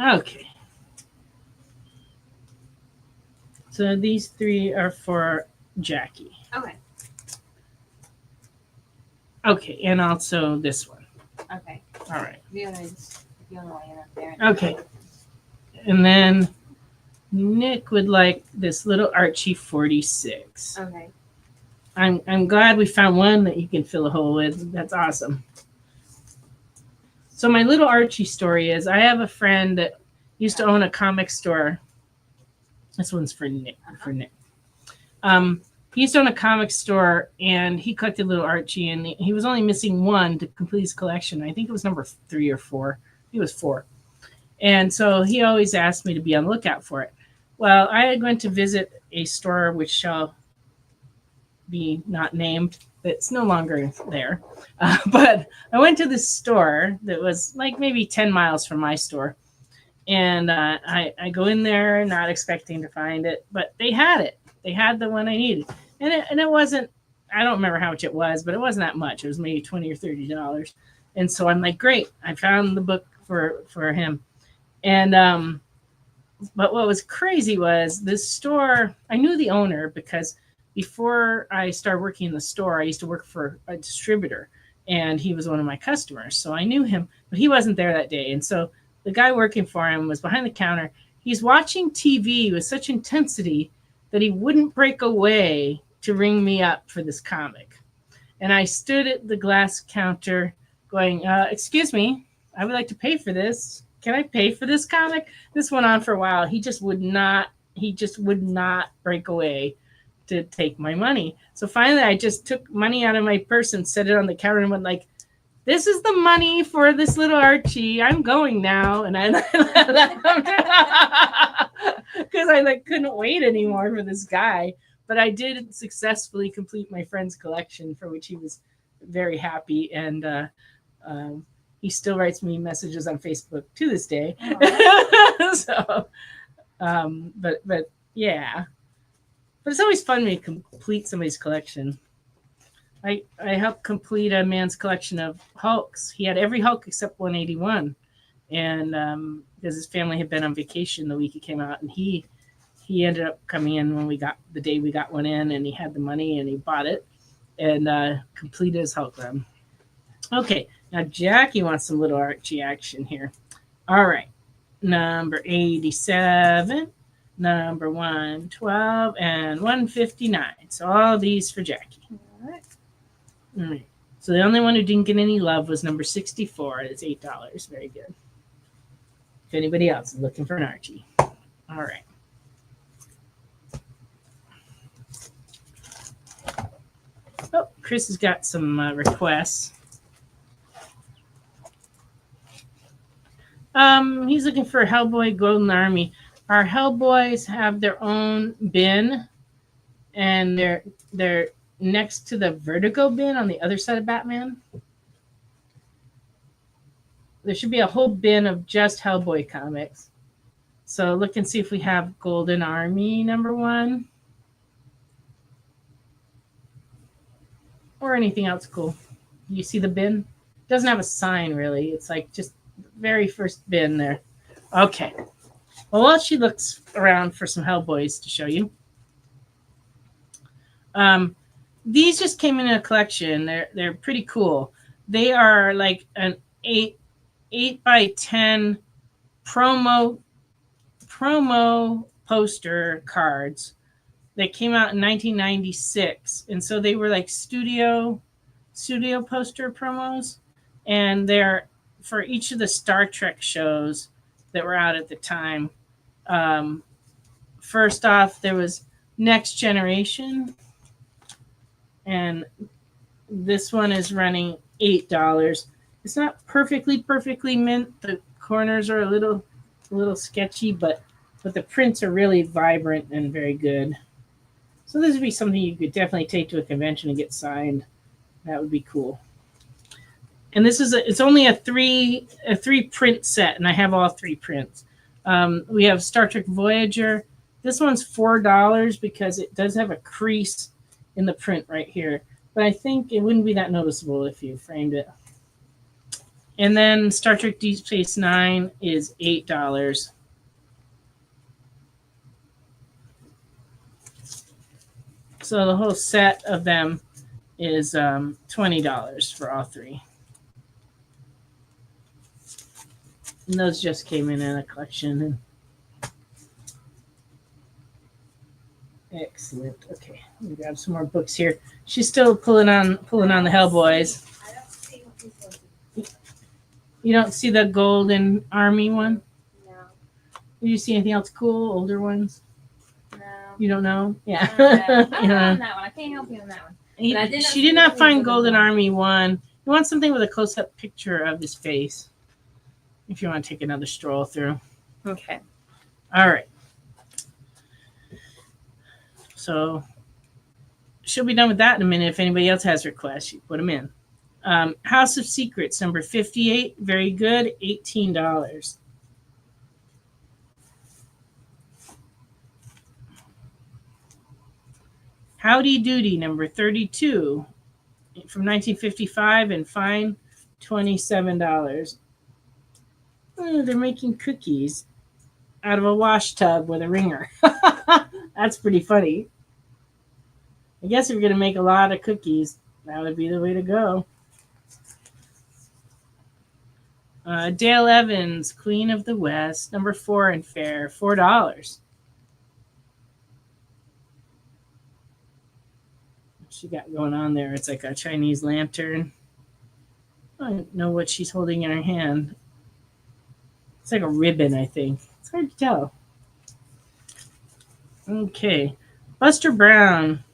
Okay. So these three are for Jackie. Okay. Okay, and also this one. Okay. All right. The others, the other one up there. Okay. And then Nick would like this little Archie 46. Okay. I'm glad we found one that you can fill a hole with. That's awesome. So my little Archie story is I have a friend that used to own a comic store. This one's for Nick. For Nick. He used to own a comic store, and he collected little Archie, and he was only missing one to complete his collection. I think it was number 3 or 4. He was 4. And so he always asked me to be on the lookout for it. Well, I went to visit a store which shall be not named. It's no longer there. But I went to this store that was like maybe 10 miles from my store. And I go in there not expecting to find it, but they had it. They had the one I needed. And it wasn't, I don't remember how much it was, but it wasn't that much. It was maybe $20 or $30. And so I'm like, great, I found the book for him. And but what was crazy was this store, I knew the owner because before I started working in the store, I used to work for a distributor, and he was one of my customers. So I knew him, but he wasn't there that day. And so the guy working for him was behind the counter. He's watching TV with such intensity that he wouldn't break away to ring me up for this comic. And I stood at the glass counter going, excuse me, I would like to pay for this. Can I pay for this comic? This went on for a while. He just would not break away to take my money. So finally I just took money out of my purse and set it on the counter and went like, this is the money for this little Archie. I'm going now. And I because I couldn't wait anymore for this guy. But I did successfully complete my friend's collection, for which he was very happy. And he still writes me messages on Facebook to this day. So, but yeah. But it's always fun when you complete somebody's collection. I helped complete a man's collection of Hulks. He had every Hulk except 181. And because his family had been on vacation the week it came out, and he ended up coming in when the day we got one in, and he had the money and he bought it and completed his Hulk run. Okay, now Jackie wants some little Archie action here. All right, number 87, number 112, and 159. So all of these for Jackie. All right. So the only one who didn't get any love was number 64. It's $8. Very good. If anybody else is looking for an Archie. All right. Oh, Chris has got some requests. He's looking for Hellboy Golden Army. Our Hellboys have their own bin, and they're next to the Vertigo bin on the other side of Batman. There should be a whole bin of just Hellboy comics. So look and see if we have Golden Army #1. Or anything else cool. You see the bin? It doesn't have a sign really. It's like just the very first bin there. Okay. Well, while she looks around for some Hellboys to show you. These just came in a collection. They're pretty cool. They are like an 8 by 10 promo poster cards. that came out in 1996, and so they were like studio poster promos, and they're for each of the Star Trek shows that were out at the time. First off, there was Next Generation, and this one is running $8. It's not perfectly mint. The corners are a little sketchy, but the prints are really vibrant and very good. So this would be something you could definitely take to a convention and get signed. That would be cool. And this is it's only a three print set, and I have all 3 prints. We have Star Trek Voyager. This one's $4 because it does have a crease in the print right here, but I think it wouldn't be that noticeable if you framed it. And then Star Trek Deep Space Nine is $8. So the whole set of them is $20 for all 3. And those just came in a collection. Excellent. Okay, let me grab some more books here. She's still pulling on the Hellboys. I don't see what he's looking. You don't see the Golden Army one? No. Do you see anything else cool? Older ones? No. You don't know? Yeah. I'm not on that one. I can't help you on that one. But I did not She see did not any find Golden Golden Army. Army one. You want something with a close-up picture of his face. If you want to take another stroll through. Okay. All right. So she'll be done with that in a minute. If anybody else has requests, you put them in. House of Secrets, number 58. Very good. $18. Howdy Doody, number 32. From 1955 and fine, $27. Oh, they're making cookies out of a wash tub with a wringer. That's pretty funny. I guess if you're going to make a lot of cookies, that would be the way to go. Dale Evans, Queen of the West, number 4 and fair, $4. What she got going on there? It's like a Chinese lantern. I don't know what she's holding in her hand. It's like a ribbon, I think. It's hard to tell. Okay. Buster Brown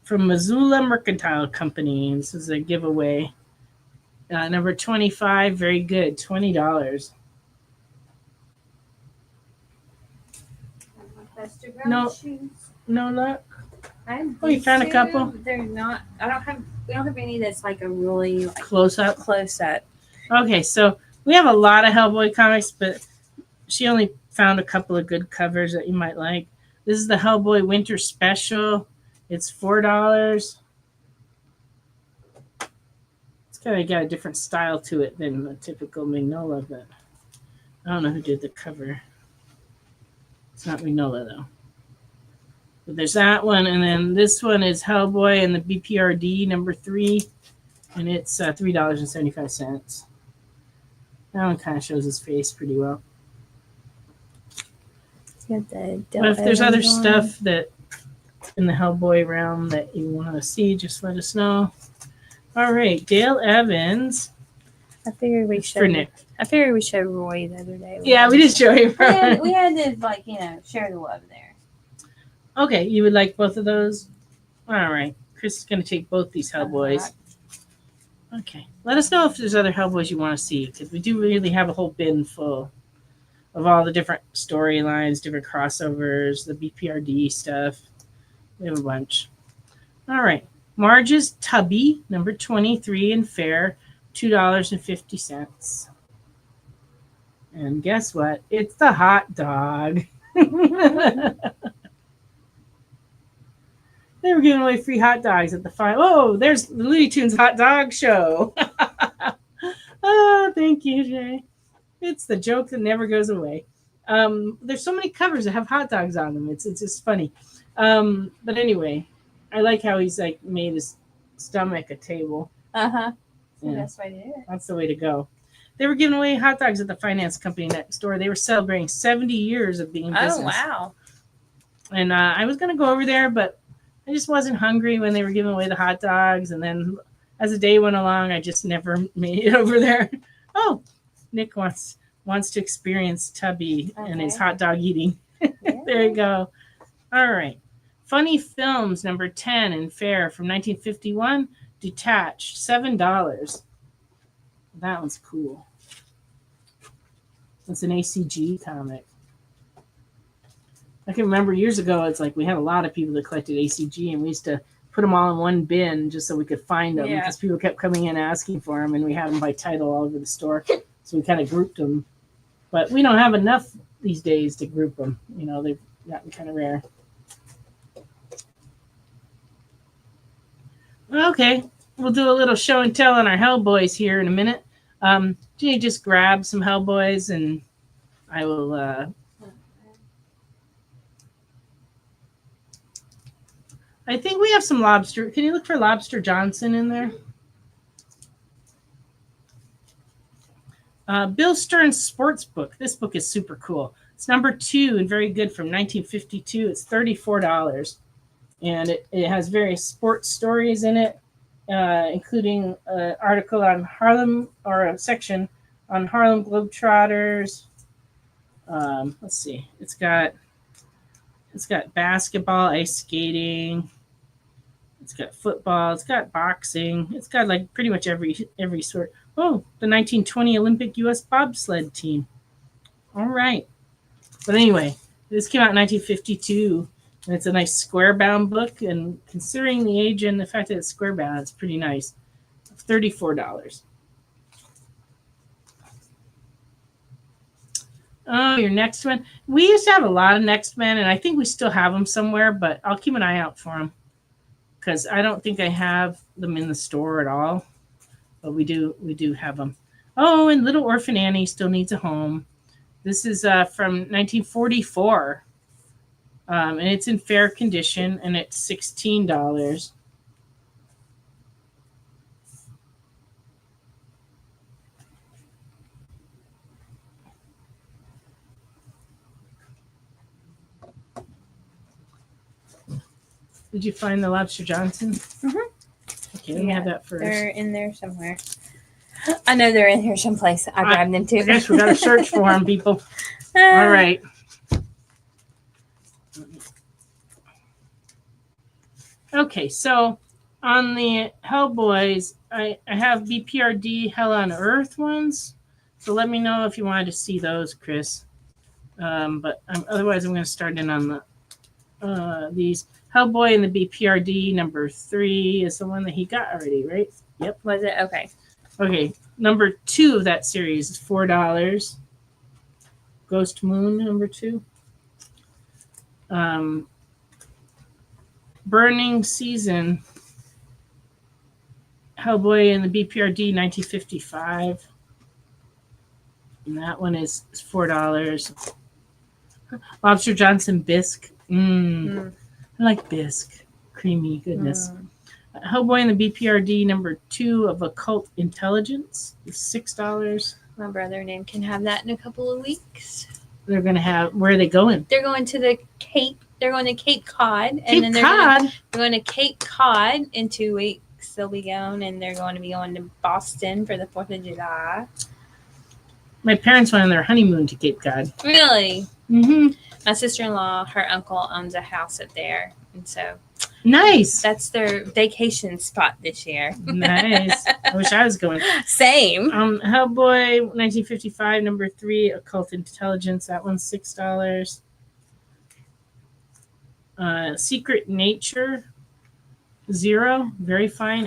from Missoula Mercantile Company. This is a giveaway. Number 25, very good, $20. Buster Brown No. shoes. No luck. I have Oh, you these found a two. couple? They're not. We don't have any that's like a really like Close up. close up. Okay, so we have a lot of Hellboy comics, but she only found a couple of good covers that you might like. This is the Hellboy Winter Special. It's $4. It's kind of got a different style to it than a typical Mignola, but I don't know who did the cover. It's not Mignola, though. But there's that one, and then this one is Hellboy and the BPRD number 3, and it's $3.75. That one kind of shows his face pretty well. But if there's other stuff that in the Hellboy realm that you want to see, just let us know. All right, Dale Evans. I figured we For showed. Nick. I figured we showed Roy the other day. Yeah, we did show you. We had to like share the love there. Okay, you would like both of those? All right. Chris is going to take both these Hellboys. Okay. Let us know if there's other Hellboys you want to see, because we do really have a whole bin full of all the different storylines, different crossovers, the BPRD stuff. We have a bunch. All right. Marge's Tubby, number 23 and fair, $2.50. And guess what? It's the hot dog. They were giving away free hot dogs at the final. Oh, there's the Looney Tunes hot dog show. Oh, thank you, Jay. It's the joke that never goes away. There's so many covers that have hot dogs on them. It's just funny. But anyway, I like how he's like made his stomach a table. That's the Yeah. best way to do it. That's the way to go. They were giving away hot dogs at the finance company next door. They were celebrating 70 years of being in business. Oh wow! And I was going to go over there, but I just wasn't hungry when they were giving away the hot dogs. And then as the day went along, I just never made it over there. Oh, Nick wants to experience Tubby and his hot dog eating. There you go. All right. Funny Films, number 10 in Fair from 1951. Detached, $7. That one's cool. It's an ACG comic. I can remember years ago, it's like we had a lot of people that collected ACG, and we used to put them all in one bin just so we could find them because people kept coming in asking for them, and we had them by title all over the store. So we kind of grouped them. But we don't have enough these days to group them. You know, they've gotten kind of rare. Okay, we'll do a little show and tell on our Hellboys here in a minute. You just grab some Hellboys, and I will. I think we have some Lobster. Can you look for Lobster Johnson in there? Bill Stern's sports book. This book is super cool. It's number 2 and very good from 1952. It's $34. And it has various sports stories in it, including an article on Harlem, or a section on Harlem Globetrotters. Let's see. It's got basketball, ice skating. It's got football. It's got boxing. It's got like pretty much every sort. Oh, the 1920 Olympic U.S. bobsled team. All right. But anyway, this came out in 1952. And it's a nice square-bound book, and considering the age and the fact that it's square-bound, it's pretty nice. $34. Oh, your Next Men. We used to have a lot of Next Men, and I think we still have them somewhere, but I'll keep an eye out for them because I don't think I have them in the store at all. But we do have them. Oh, and Little Orphan Annie still needs a home. This is from 1944. And it's in fair condition, and it's $16. Did you find the Lobster Johnson? Mm-hmm. Okay, let me have that first. They're in there somewhere. I know they're in here someplace. I grabbed them too. I guess we got to search for them, people. All right. Okay, so on the Hellboys, I have BPRD Hell on Earth ones. So let me know if you wanted to see those, Chris. But otherwise, I'm going to start in on these. Hellboy and the BPRD number 3 is the one that he got already, right? Yep. Was it? Okay. Okay. Number 2 of that series is $4. Ghost Moon number 2. Burning Season, Hellboy and the BPRD 1955. And that one is $4. Lobster Johnson Bisque. I like bisque. Creamy goodness. Hellboy and the BPRD number 2 of Occult Intelligence is $6. My brother and him can have that in a couple of weeks. They're going to have, where are they going? They're going to the Cape. They're going to Cape Cod. Cape then they're Cod? Going to Cape Cod in 2 weeks. They'll be going, and they're going to be going to Boston for the 4th of July. My parents went on their honeymoon to Cape Cod. Really? Mm-hmm. My sister-in-law, her uncle owns a house up there. And so nice. That's their vacation spot this year. Nice. I wish I was going. Same. Hellboy, 1955, number 3, Occult Intelligence. That one's $6. Secret Nature, 0, very fine,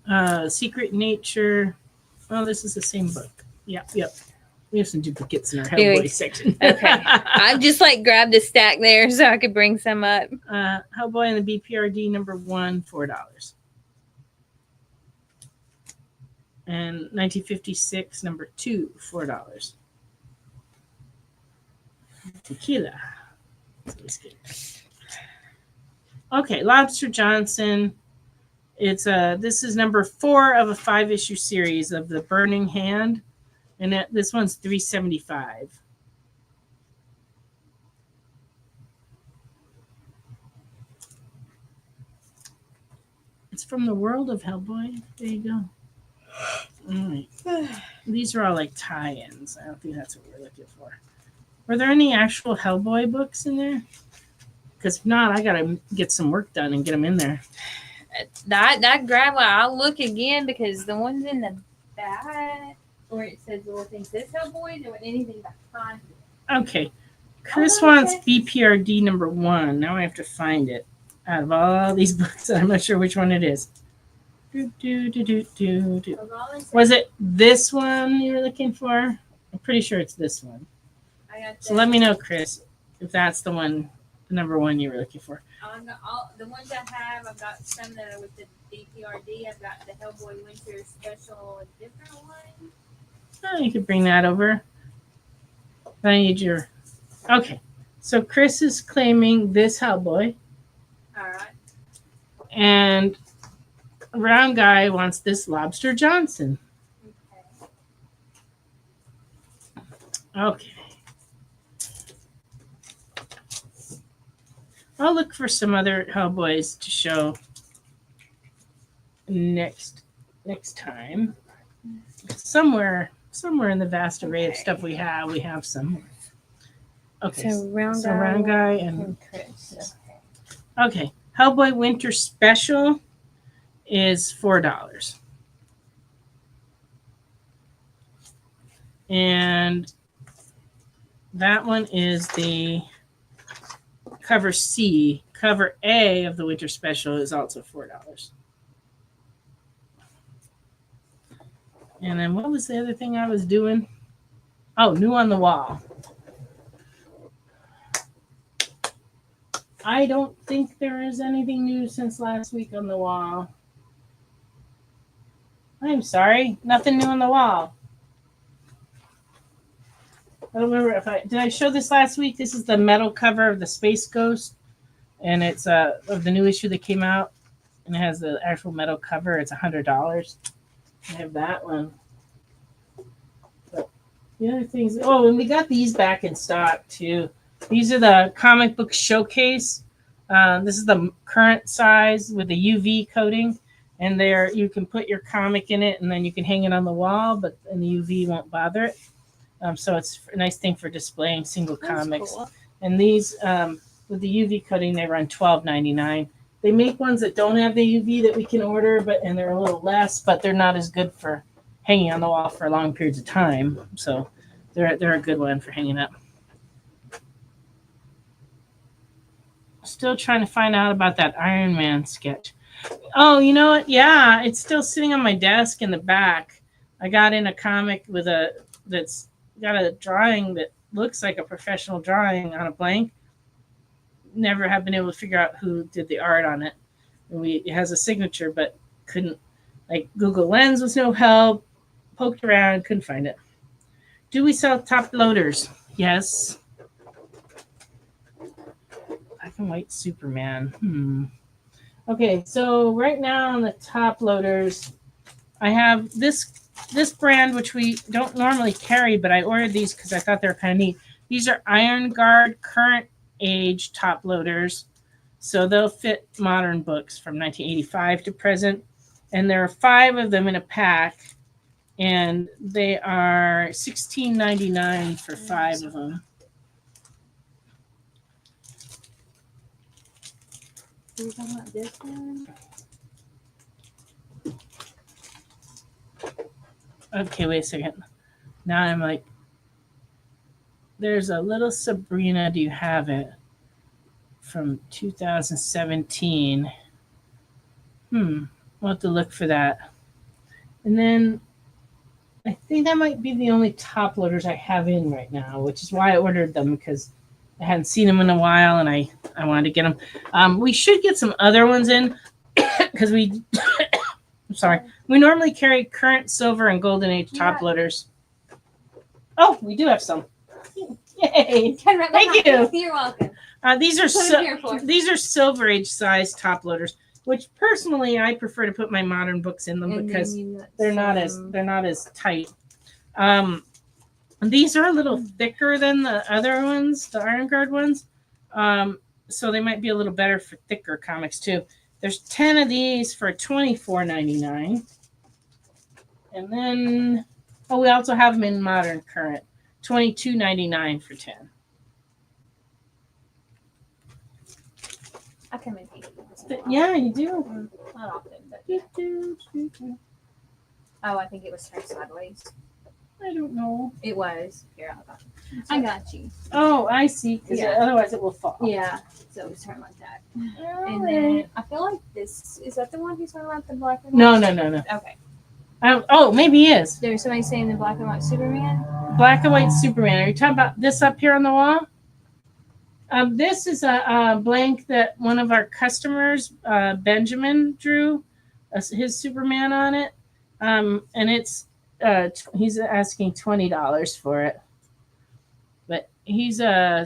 $8. Secret Nature. Oh, this is the same book. Yep. We have some duplicates in our Hellboy section. Okay. I've just grabbed a stack there so I could bring some up. Hellboy and the BPRD number 1, $4. And 1956, number 2, $4. Tequila. Okay, Lobster Johnson. It's this is number 4 of a 5-issue series of The Burning Hand. And this one's $3.75. It's from the world of Hellboy. There you go. All right. These are all like tie-ins. I don't think that's what we're looking for. Were there any actual Hellboy books in there? Because if not, I gotta get some work done and get them in there. That grab one, I'll look again because the ones in the back where it says the little thing says Hellboy, there wasn't anything behind it. Okay. Chris wants BPRD number 1. Now I have to find it out of all these books. I'm not sure which one it is. Was it this one you were looking for? I'm pretty sure it's this one. So let me know, Chris, if that's the one, the number 1 you were looking for. I've got all the ones I have. I've got some that are with the DPRD. I've got the Hellboy Winter Special, a different one. Oh, you could bring that over. I need your. Okay, so Chris is claiming this Hellboy, All right. and Round Guy wants this Lobster Johnson. Okay. Okay. I'll look for some other Hellboys to show next time. Somewhere in the vast array of stuff we have some. Okay, So Round Guy and Chris. okay, Hellboy Winter Special is $4, and that one is the cover C. Cover A of the Winter Special is also $4. And then what was the other thing I was doing? Oh, New on the Wall. I don't think there is anything new since last week on the wall. I'm sorry, nothing new on the wall. I don't remember if did I show this last week. This is the metal cover of the Space Ghost, and it's of the new issue that came out, and it has the actual metal cover. It's $100. I have that one. But the other things. Oh, and we got these back in stock too. These are the comic book showcase. This is the current size with the UV coating, and there you can put your comic in it, and then you can hang it on the wall, and the UV won't bother it. So it's a nice thing for displaying single comics. Cool. And these, with the UV coating, they run $12.99. They make ones that don't have the UV that we can order, and they're a little less, but they're not as good for hanging on the wall for long periods of time. So they're a good one for hanging up. Still trying to find out about that Iron Man sketch. Oh, you know what? Yeah, it's still sitting on my desk in the back. I got in a comic that's got a drawing that looks like a professional drawing on a blank. Never have been able to figure out who did the art on it. It has a signature, but couldn't, like Google Lens was no help. Poked around, couldn't find it. Do we sell top loaders? Yes. Black and white Superman. Okay, so right now on the top loaders, I have this brand, which we don't normally carry, but I ordered these because I thought they were kind of neat. These are Iron Guard current age top loaders. So they'll fit modern books from 1985 to present. And there are 5 of them in a pack. And they are $16.99 for 5 of them. Are you talking about this one? Okay, wait a second. Now I'm like, there's a little Sabrina, do you have it? From 2017. We'll have to look for that. And then I think that might be the only top loaders I have in right now, which is why I ordered them, because I hadn't seen them in a while and I wanted to get them. We should get some other ones in because we I'm sorry. We normally carry current silver and golden age top loaders. Oh, we do have some. Yay! Thank you. You're welcome. These are silver age size top loaders, which personally I prefer to put my modern books in them because they're not as tight. And these are a little thicker than the other ones, the Iron Guard ones. So they might be a little better for thicker comics too. There's 10 of these for $24.99. And then, we also have them in Modern Current, $22.99 for 10. I can make these. Yeah, you do. Not often, but I I think it was turned sideways. don't know. It was. Here, I got you. Oh, I see. Because Yeah. otherwise it will fall. Yeah. So it was turned like that. All And right. then I feel like this is that the one who's talking about the black and No, white? no, no, no. Okay. Maybe he is. There's somebody saying the black and white Superman. Black and white Superman. Are you talking about this up here on the wall? This is a blank that one of our customers, Benjamin, drew his Superman on it. And it's he's asking $20 for it. But he's a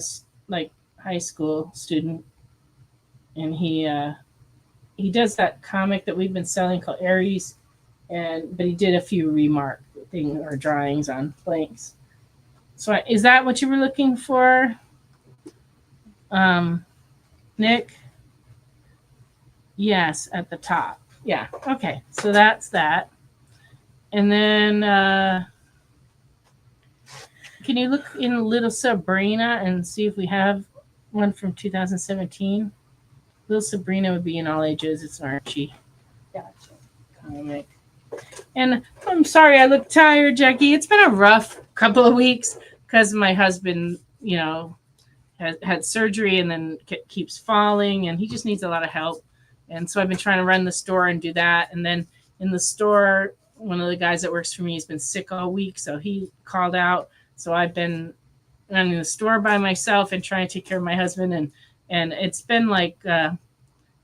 high school student, and he does that comic that we've been selling called Aries, but he did a few remark things or drawings on blanks. So is that what you were looking for, Nick? Yes, at the top. Yeah. Okay. So that's that. And then can you look in Little Sabrina and see if we have one from 2017? Little Sabrina would be in all ages. It's an Archie comic. And I'm sorry I look tired, Jackie. It's been a rough couple of weeks because my husband, has had surgery and then keeps falling, and he just needs a lot of help. And so I've been trying to run the store and do that. And then in the store, one of the guys that works for me has been sick all week, so he called out. So I've been running the store by myself and trying to take care of my husband. And it's been like,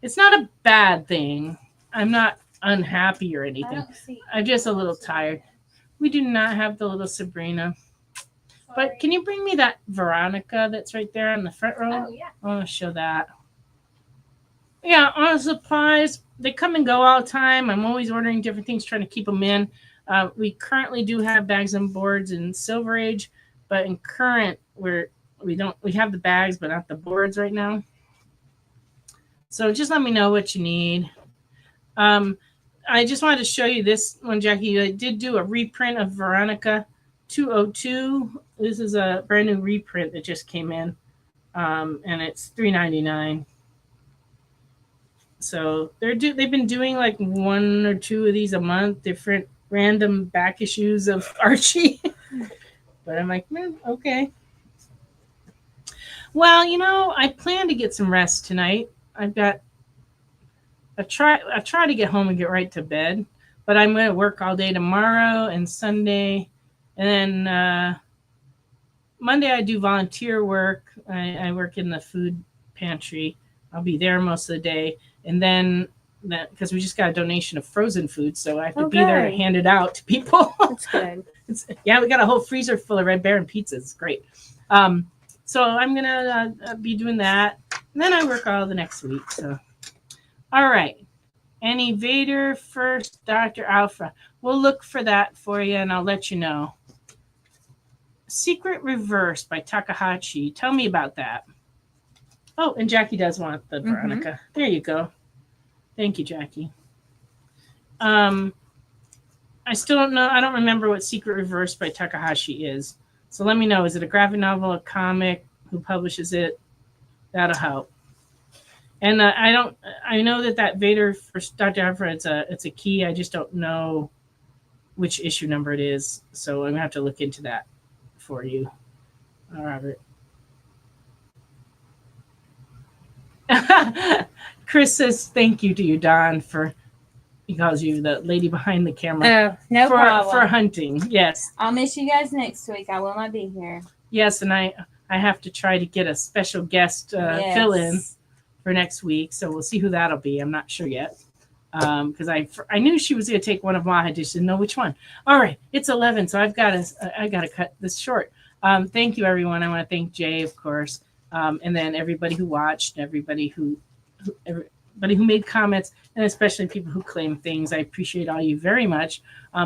it's not a bad thing. I'm not unhappy or anything. I'm just a little tired. We do not have the Little Sabrina. But can you bring me that Veronica that's right there on the front row? Oh, yeah. I want to show that. Yeah, on supplies, they come and go all the time. I'm always ordering different things, trying to keep them in. We currently do have bags and boards in Silver Age, but in Current, we have the bags, but not the boards right now. So just let me know what you need. I just wanted to show you this one, Jackie. I did do a reprint of Veronica 202. This is a brand new reprint that just came in, and it's $3.99. So they've been doing like 1 or 2 of these a month, different random back issues of Archie. But I'm like, okay. Well, I plan to get some rest tonight. I try to get home and get right to bed, but I'm going to work all day tomorrow and Sunday. And then Monday I do volunteer work. I work in the food pantry. I'll be there most of the day. And then because we just got a donation of frozen food, so I have to be there to hand it out to people. That's good. We got a whole freezer full of Red Baron pizzas. It's great. So I'm going to be doing that. And then I work all the next week. So, all right. Any Vader first, Dr. Alpha. We'll look for that for you, and I'll let you know. Secret Reverse by Takahashi. Tell me about that. Oh, and Jackie does want the Veronica. There you go. Thank you, Jackie. I still don't know. I don't remember what Secret Reverse by Takahashi is. So let me know. Is it a graphic novel, a comic? Who publishes it? That'll help. And I know that Vader for Dr. Alpha, it's a key. I just don't know which issue number it is. So I'm going to have to look into that for you, Robert. Chris says thank you to you, Don, he calls you the lady behind the camera. Oh, no problem. For hunting, yes. I'll miss you guys next week. I will not be here. Yes, and I have to try to get a special guest fill in for next week, so we'll see who that'll be. I'm not sure yet, because I knew she was going to take one of mine. I just didn't know which one. All right, it's 11, so I got to cut this short. Thank you, everyone. I want to thank Jay, of course, and then everybody who watched, everybody who everybody who made comments, and especially people who claim things. I appreciate all you very much.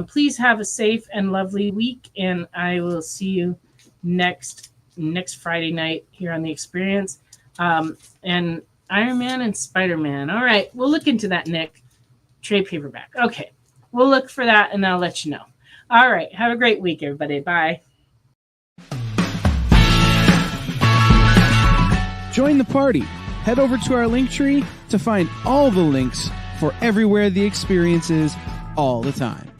Please have a safe and lovely week, and I will see you next Friday night here on The Experience. And Iron Man and Spider-Man. All right, we'll look into that, Nick. Trade paperback. Okay, we'll look for that, and I'll let you know. All right, have a great week, everybody. Bye. Join the party. Head over to our Linktree to find all the links for everywhere The Experience is all the time.